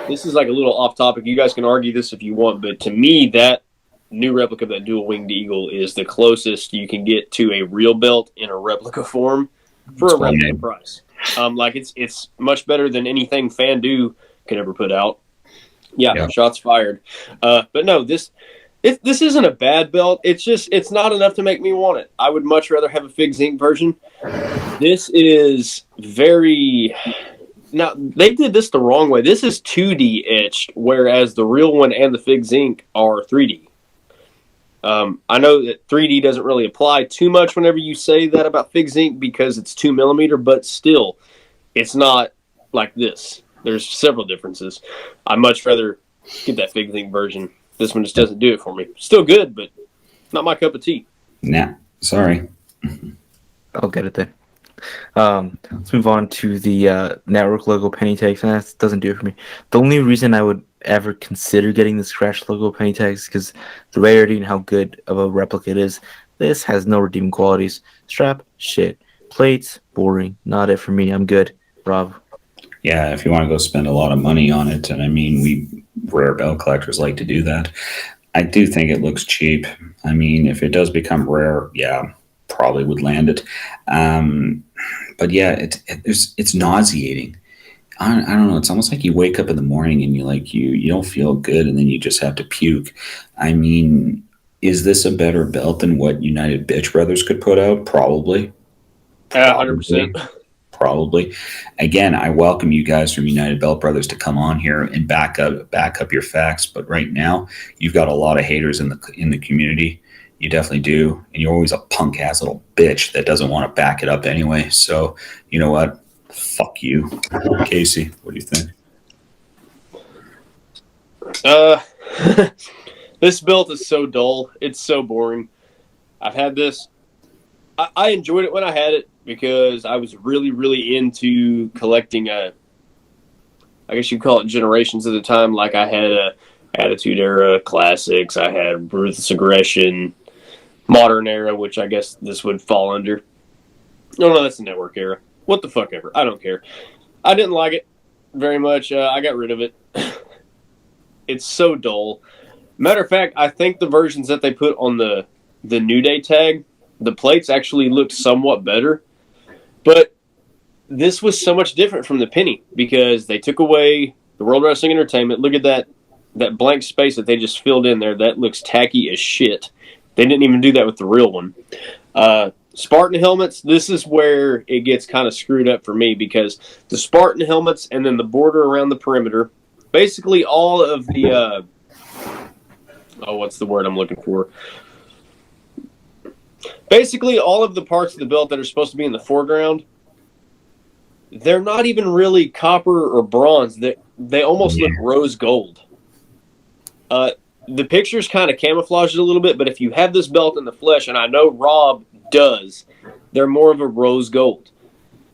this is like a little off topic, you guys can argue this if you want, but to me that new replica of that dual winged eagle is the closest you can get to a real belt in a replica form for a replica price. Like it's much better than anything Fandu could ever put out. Yeah. Shots fired. But no, this isn't a bad belt. It's not enough to make me want it. I would much rather have a Figs Inc. version. This is very. Now they did this the wrong way. This is 2D etched, whereas the real one and the Figs Inc. are 3D. I know that 3D doesn't really apply too much whenever you say that about Figs Inc. because it's 2 millimeter, but still, it's not like this. There's several differences. I'd much rather get that Figs Inc. version. This one just doesn't do it for me. Still good, but not my cup of tea. Nah, sorry. I'll get it then. Let's move on to the network logo penny tags. And that doesn't do it for me. The only reason I would ever consider getting the scratch logo penny tags is because the rarity and how good of a replica it is. This has no redeeming qualities. Strap, shit. Plates, boring. Not it for me. I'm good. Rob. Yeah, if you want to go spend a lot of money on it, and I mean, we rare belt collectors like to do that. I do think it looks cheap. I mean, if it does become rare, yeah, probably would land it. But yeah, it's nauseating. I don't know. It's almost like you wake up in the morning and you don't feel good, and then you just have to puke. I mean, is this a better belt than what United Bitch Brothers could put out? Probably. 100%. Probably. Again, I welcome you guys from United Belt Brothers to come on here and back up your facts. But right now, you've got a lot of haters in the community. You definitely do, and you're always a punk ass little bitch that doesn't want to back it up anyway. So you know what? Fuck you, Casey. What do you think? This belt is so dull. It's so boring. I've had this. I enjoyed it when I had it because I was really, really into collecting I guess you'd call it generations at the time. Like I had a Attitude Era Classics. I had Ruthless Aggression, Modern Era, which I guess this would fall under. No, that's the Network Era. What the fuck ever. I don't care. I didn't like it very much. I got rid of it. It's so dull. Matter of fact, I think the versions that they put on the New Day tag, the plates actually looked somewhat better. But this was so much different from the penny because they took away the World Wrestling Entertainment. Look at that blank space that they just filled in there. That looks tacky as shit. They didn't even do that with the real one. Spartan helmets, this is where it gets kind of screwed up for me because the Spartan helmets and then the border around the perimeter, basically all of the, what's the word I'm looking for? Basically, all of the parts of the belt that are supposed to be in the foreground, they're not even really copper or bronze. They almost look rose gold. The pictures kind of camouflage it a little bit, but if you have this belt in the flesh, and I know Rob does, they're more of a rose gold.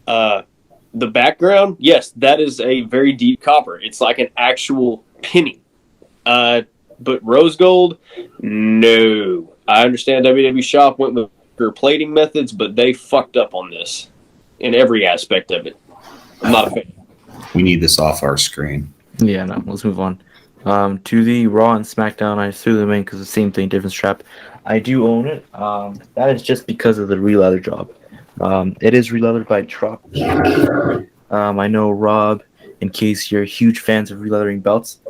The background, yes, that is a very deep copper. It's like an actual penny. But rose gold, no. I understand WWE Shop went with their plating methods, but they fucked up on this in every aspect of it. I'm not a fan. We need this off our screen. Yeah, no, let's move on. To the Raw and SmackDown, I threw them in because the same thing, different strap. I do own it. That is just because of the re-leather job. It is re-leathered by Trop. I know Rob and Casey are huge fans of re-leathering belts,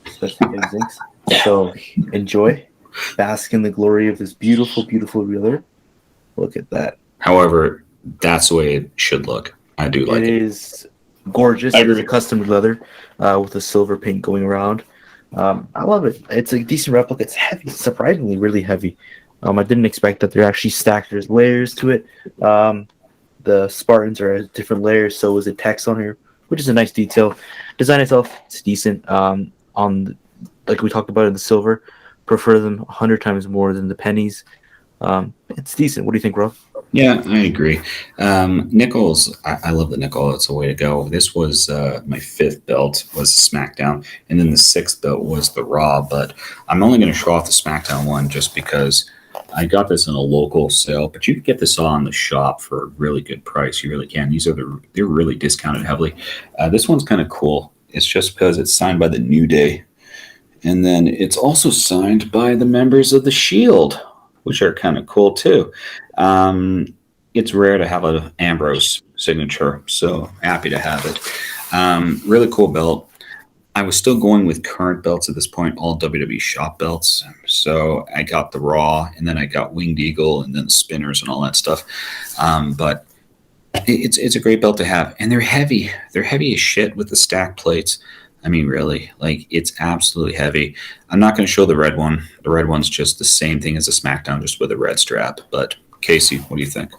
especially Big Zinks. So enjoy, bask in the glory of this beautiful, beautiful re-leather. Look at that. However, that's the way it should look. I do like it. It is gorgeous. It is a custom leather with a silver paint going around. I love it. It's a decent replica. It's heavy, surprisingly really heavy. I didn't expect that they're actually stacked. There's layers to it. The Spartans are at different layers, so is it text on here, which is a nice detail. Design itself, it's decent. Like we talked about in the silver, prefer them 100 times more than the pennies. It's decent. What do you think, Rob? Yeah, I agree. Nickels, I love the nickel. It's a way to go. This was my 5th belt was SmackDown, and then the 6th belt was the Raw. But I'm only going to show off the SmackDown one just because I got this in a local sale. But you can get this on the shop for a really good price. You really can. They're really discounted heavily. This one's kind of cool. It's just because it's signed by the New Day, and then it's also signed by the members of the Shield, which are kind of cool too. It's rare to have an Ambrose signature, so happy to have it. Really cool belt. I was still going with current belts at this point, all WWE Shop belts. So I got the Raw, and then I got Winged Eagle, and then the spinners and all that stuff. But it's a great belt to have, and they're heavy. They're heavy as shit with the stack plates. I mean, really, like, it's absolutely heavy. I'm not going to show the red one. The red one's just the same thing as the SmackDown, just with a red strap. But, Casey, what do you think?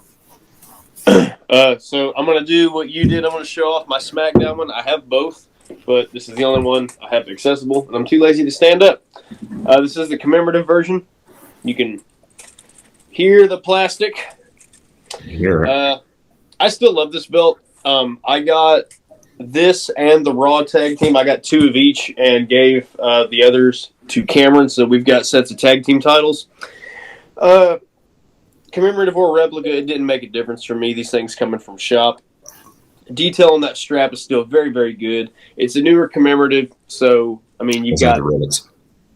So I'm going to do what you did. I'm going to show off my SmackDown one. I have both, but this is the only one I have accessible, and I'm too lazy to stand up. This is the commemorative version. You can hear the plastic. I still love this belt. I got this and the Raw tag team. I got 2 of each and gave the others to Cameron, so we've got sets of tag team titles. Commemorative or replica, it didn't make a difference for me. These things coming from shop. Detail on that strap is still very, very good. It's a newer commemorative, so I mean you've got the rivets.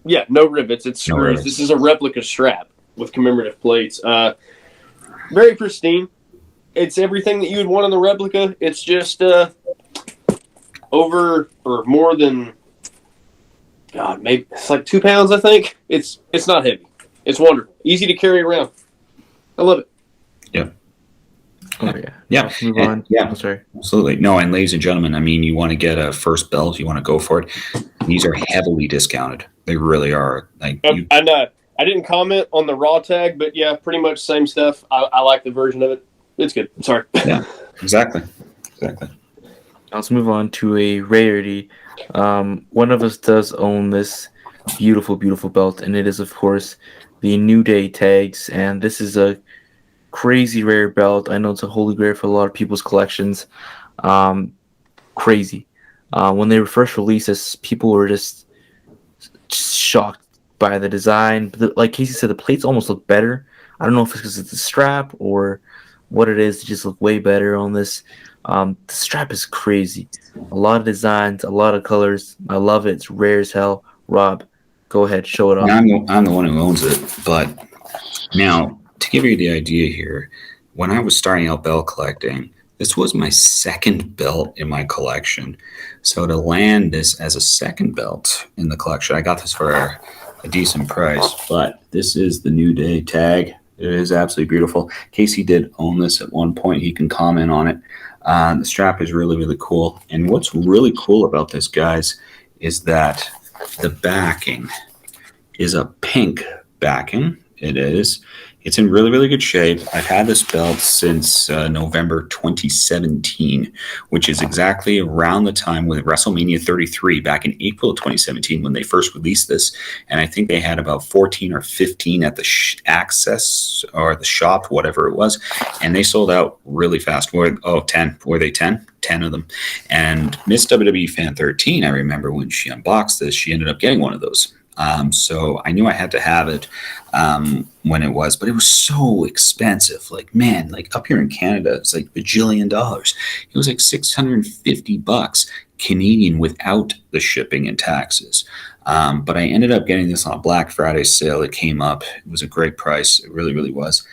Yeah, no rivets. It's screws. No rivets. This is a replica strap with commemorative plates. Very pristine. It's everything that you would want in the replica. It's just over or more than, God, maybe it's like 2 pounds, I think. It's not heavy. It's wonderful. Easy to carry around. I love it. Yeah. Oh, yeah. Yeah. Let's move on. Yeah. I'm sorry. Absolutely. No, and ladies and gentlemen, I mean, you want to get a first belt, you want to go for it. These are heavily discounted. They really are. Like, I didn't comment on the Raw tag, but yeah, pretty much same stuff. I like the version of it. It's good. Sorry. Yeah, exactly. Let's move on to a rarity. One of us does own this beautiful, beautiful belt, and it is, of course, the New Day tags. And this is a crazy rare belt. I know it's a holy grail for a lot of people's collections. Crazy. When they were first released, this, people were just shocked by the design. Like Casey said, the plates almost look better. I don't know if it's because it's a strap or what it is. They just look way better on this. The strap is crazy. A lot of designs, a lot of colors. I love it. It's rare as hell. Rob, go ahead, show it off. I'm the one who owns it. But now, to give you the idea here, when I was starting out belt collecting, this was my 2nd belt in my collection. So to land this as a 2nd belt in the collection, I got this for a decent price. But this is the New Day tag. It is absolutely beautiful. Casey did own this at one point. He can comment on it. The strap is really, really cool. And what's really cool about this, guys, is that the backing is a pink backing. It It's in really, really good shape. I've had this belt since November 2017, which is exactly around the time with WrestleMania 33 back in April of 2017 when they first released this. And I think they had about 14 or 15 at the Access or the shop, whatever it was. And they sold out really fast. 10. Were they 10? 10 of them. And Miss WWE Fan 13, I remember when she unboxed this, she ended up getting one of those. So I knew I had to have it when it was, but it was so expensive. Like, man, like up here in Canada, it's like $1 bajillion. It was like $650 Canadian without the shipping and taxes. But I ended up getting this on a Black Friday sale. It came up. It was a great price. It really, really was.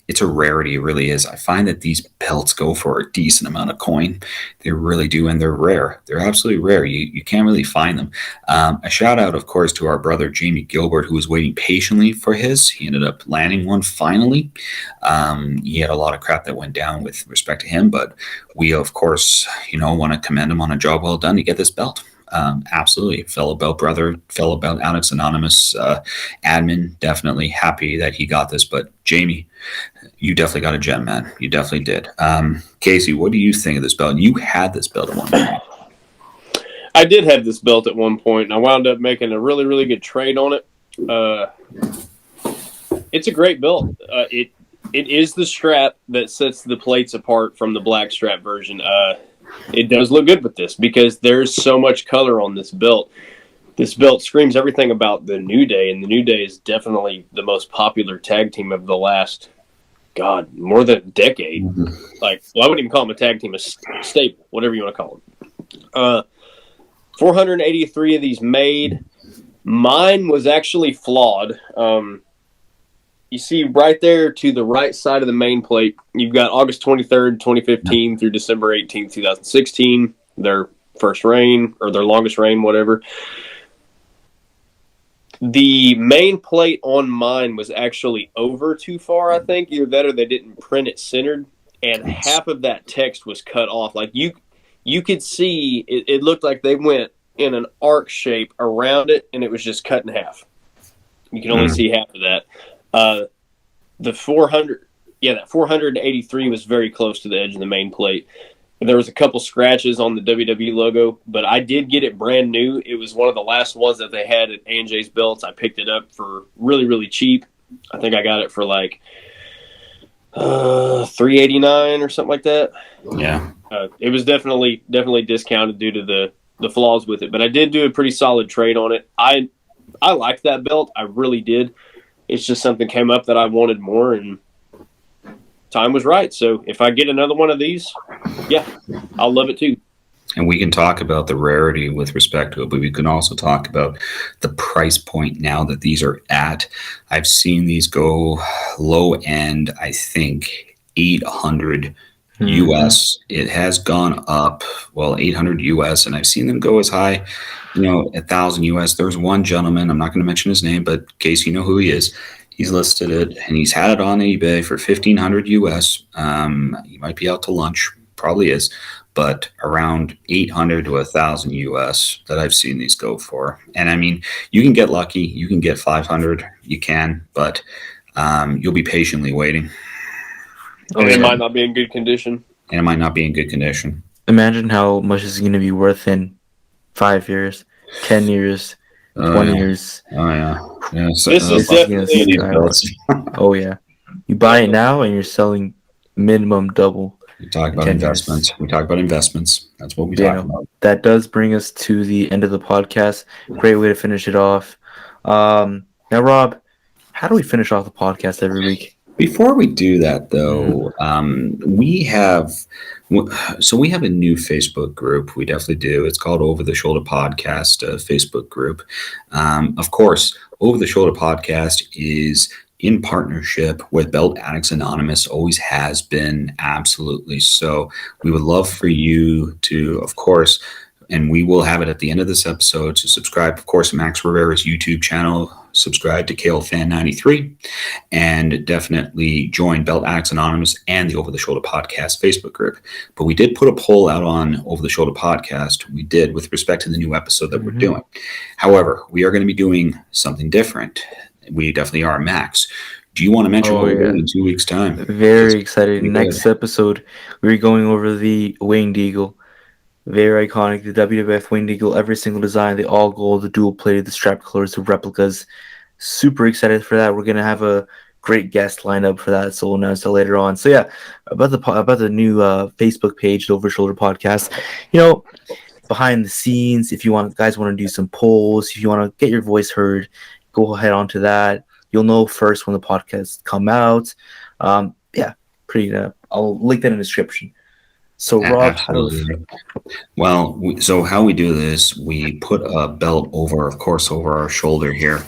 It's a rarity. It really is. I find that these belts go for a decent amount of coin. They really do, and they're rare. They're absolutely rare. You can't really find them. A shout out, of course, to our brother Jamie Gilbert, who was waiting patiently for his. He ended up landing one finally. He had a lot of crap that went down with respect to him, but we, of course, want to commend him on a job well done to get this belt. Absolutely. Fellow belt brother, fellow belt Alex Anonymous admin, definitely happy that he got this. But Jamie, you definitely got a gem, man. You definitely did. Casey, what do you think of this belt? You had this belt at one point. I did have this belt at one point, and I wound up making a really, really good trade on it. It's a great belt. It is the strap that sets the plates apart from the black strap version. It does look good with this because there's so much color on this belt. This belt screams everything about the New Day, and the New Day is definitely the most popular tag team of the last, more than a decade. Mm-hmm. I wouldn't even call them a tag team, a staple, whatever you want to call them. 483 of these made. Mine was actually flawed. You see right there to the right side of the main plate, you've got August 23rd, 2015 through December 18th, 2016, their first reign, or their longest reign, whatever. The main plate on mine was actually over too far, I think. Either that or they didn't print it centered, and half of that text was cut off. Like, you could see, it looked like they went in an arc shape around it, and it was just cut in half. You can only see half of that. The 483 was very close to the edge of the main plate. And there was a couple scratches on the WWE logo, but I did get it brand new. It was one of the last ones that they had at A&J's Belts. I picked it up for really, really cheap. I think I got it for like $389 or something like that. Yeah. It was definitely discounted due to the flaws with it, but I did do a pretty solid trade on it. I liked that belt. I really did. It's just something came up that I wanted more, and time was right. So if I get another one of these, yeah, I'll love it too. And we can talk about the rarity with respect to it, but we can also talk about the price point now that these are at. I've seen these go low end, I think, 800 US. It has gone up, 800 US, and I've seen them go as high, 1,000 US. There's one gentleman, I'm not going to mention his name, but in case you know who he is, he's listed it, and he's had it on eBay for 1,500 US. He might be out to lunch, probably is, but around 800 to 1,000 US that I've seen these go for. And I mean, you can get lucky, you can get 500, you can, but you'll be patiently waiting. And it might not be in good condition. Imagine how much it's going to be worth in 5 years, 10 years, 20 years. Oh, yeah. So, this is definitely Oh, yeah. You buy it now and you're selling minimum double. We talk about investments. Years. We talk about investments. That's what we talk about. That does bring us to the end of the podcast. Great way to finish it off. Now, Rob, how do we finish off the podcast every week? Before we do that, though, we have a new Facebook group. We definitely do. It's called Over the Shoulder Podcast Facebook group. Of course, Over the Shoulder Podcast is in partnership with Belt Addicts Anonymous, always has been, absolutely. So we would love for you to, of course, and we will have it at the end of this episode, to subscribe, of course, to Max Rivera's YouTube channel, subscribe to Kolfan93, and definitely join Belt Addicts Anonymous and the Over the Shoulder Podcast Facebook group. But we did put a poll out on Over the Shoulder Podcast. We did, with respect to the new episode that we're doing. However, we are going to be doing something different. We definitely are, Max. Do you want to mention Oh what we're yeah, doing in 2 weeks' time? very excited. Pretty good. Next episode, we're going over the Winged Eagle. Very iconic. The WWF Winged Eagle, every single design, the all gold, the dual plated, the strap colors, the replicas. Super excited for that. We're gonna have a great guest lineup for that, so we'll announce that later on. So yeah, about the new Facebook page, the Over Shoulder Podcast. Behind the scenes, if you guys want to do some polls, if you want to get your voice heard, go ahead onto that. You'll know first when the podcasts come out. Yeah, pretty. I'll link that in the description. So Rob, how does Absolutely. Well, so how we do this, we put a belt over, of course, over our shoulder here,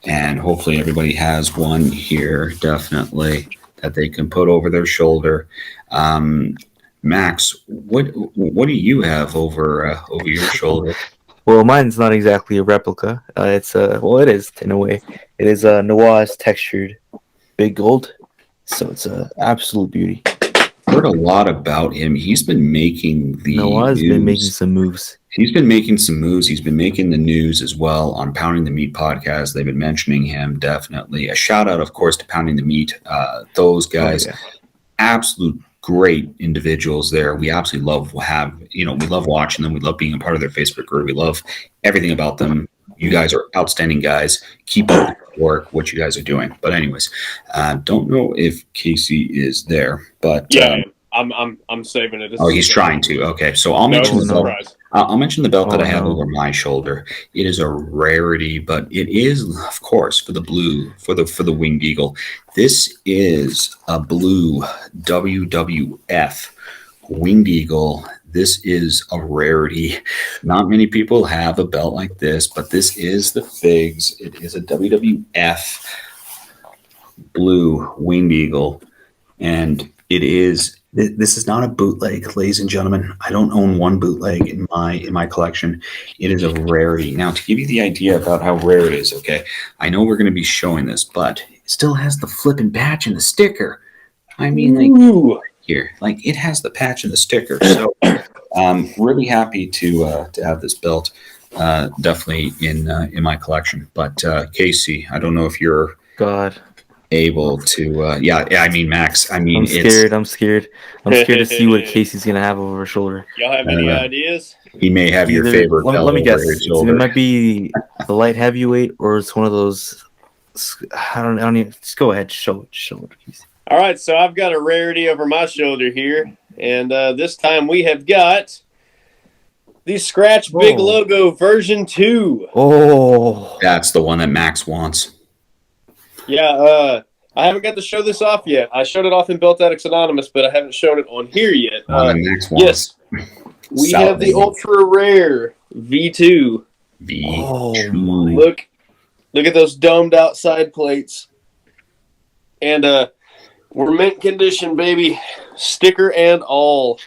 and hopefully everybody has one here, definitely, that they can put over their shoulder. Max, what do you have over your shoulder? Well, mine's not exactly a replica. It's it is in a way. It is Noah's textured big gold, so it's a absolute beauty. Heard a lot about him. He's been making the Noah's been making news. some moves. He's been making some moves. He's been making the news as well on Pounding the Meat podcast. They've been mentioning him definitely. A shout out, of course, to Pounding the Meat. Those guys, absolute great individuals there. We absolutely love we love watching them. We love being a part of their Facebook group. We love everything about them. You guys are outstanding guys. Keep up the work, what you guys are doing. But anyways, don't know if Casey is there, but Yeah, I'm saving it. he's trying to. Okay, so I'll mention the belt. Surprise. I'll mention the belt that I have no. over my shoulder. It is a rarity, but it is, of course, for the Winged Eagle. This is a blue WWF Winged Eagle. This is a rarity. Not many people have a belt like this, but this is the Figs. It is a WWF blue Winged Eagle, and it is. This is not a bootleg, ladies and gentlemen. I don't own one bootleg in my collection. It is a rarity. Now, to give you the idea about how rare it is, okay, I know we're going to be showing this, but it still has the flipping patch and the sticker. I mean, here, it has the patch and the sticker. So, really happy to have this belt, definitely in my collection. But Casey, I don't know if you're able to I mean, Max, I mean, I'm scared to see what Casey's gonna have over her shoulder. Y'all have any ideas? He may have your favorite belt let me guess, over his shoulder. it might be the light heavyweight, or it's one of those. I don't even, just go ahead, show it, Casey. All right, so I've got a rarity over my shoulder here, and this time we have got the Scratch Big Logo version 2. Oh, That's the one that Max wants. Yeah, I haven't got to show this off yet. I showed it off in Belt Addicts Anonymous, but I haven't shown it on here yet. Max wants. Yes, we have the ultra rare V2. V2. Look at those domed out side plates, and we're mint condition, baby, sticker and all.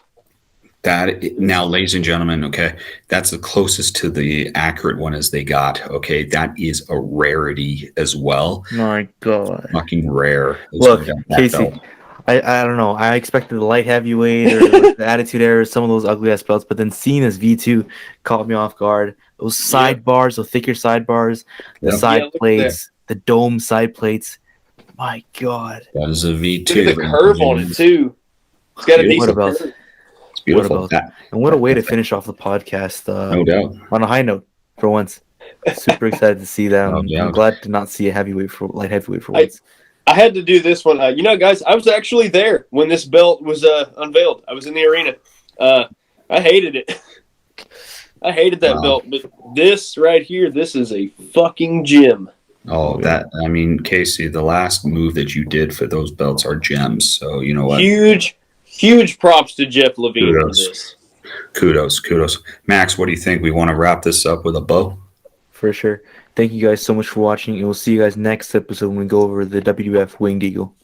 Now, ladies and gentlemen, okay, that's the closest to the accurate one as they got. Okay, that is a rarity as well. My God, fucking rare. Look, Casey, I don't know. I expected the light heavyweight or the Attitude Era, some of those ugly ass belts, but then seeing this V2 caught me off guard. Those sidebars, those thicker sidebars, the side plates, the dome side plates. My God, that is a V2. Look at the curve on it too. It's got a decent curve. It's beautiful. And what a way to finish off the podcast. No doubt. On a high note, for once. Super excited to see them. I'm glad to not see a light heavyweight for once. I had to do this one. Guys, I was actually there when this belt was unveiled. I was in the arena. I hated it. I hated that belt, but this right here, this is a fucking gem. Oh, Casey, the last move that you did for those belts are gems. So you know what? Huge props to Jeff Levine for this. Kudos. Max, what do you think? We want to wrap this up with a bow? For sure. Thank you guys so much for watching, and we'll see you guys next episode when we go over the WWF Winged Eagle.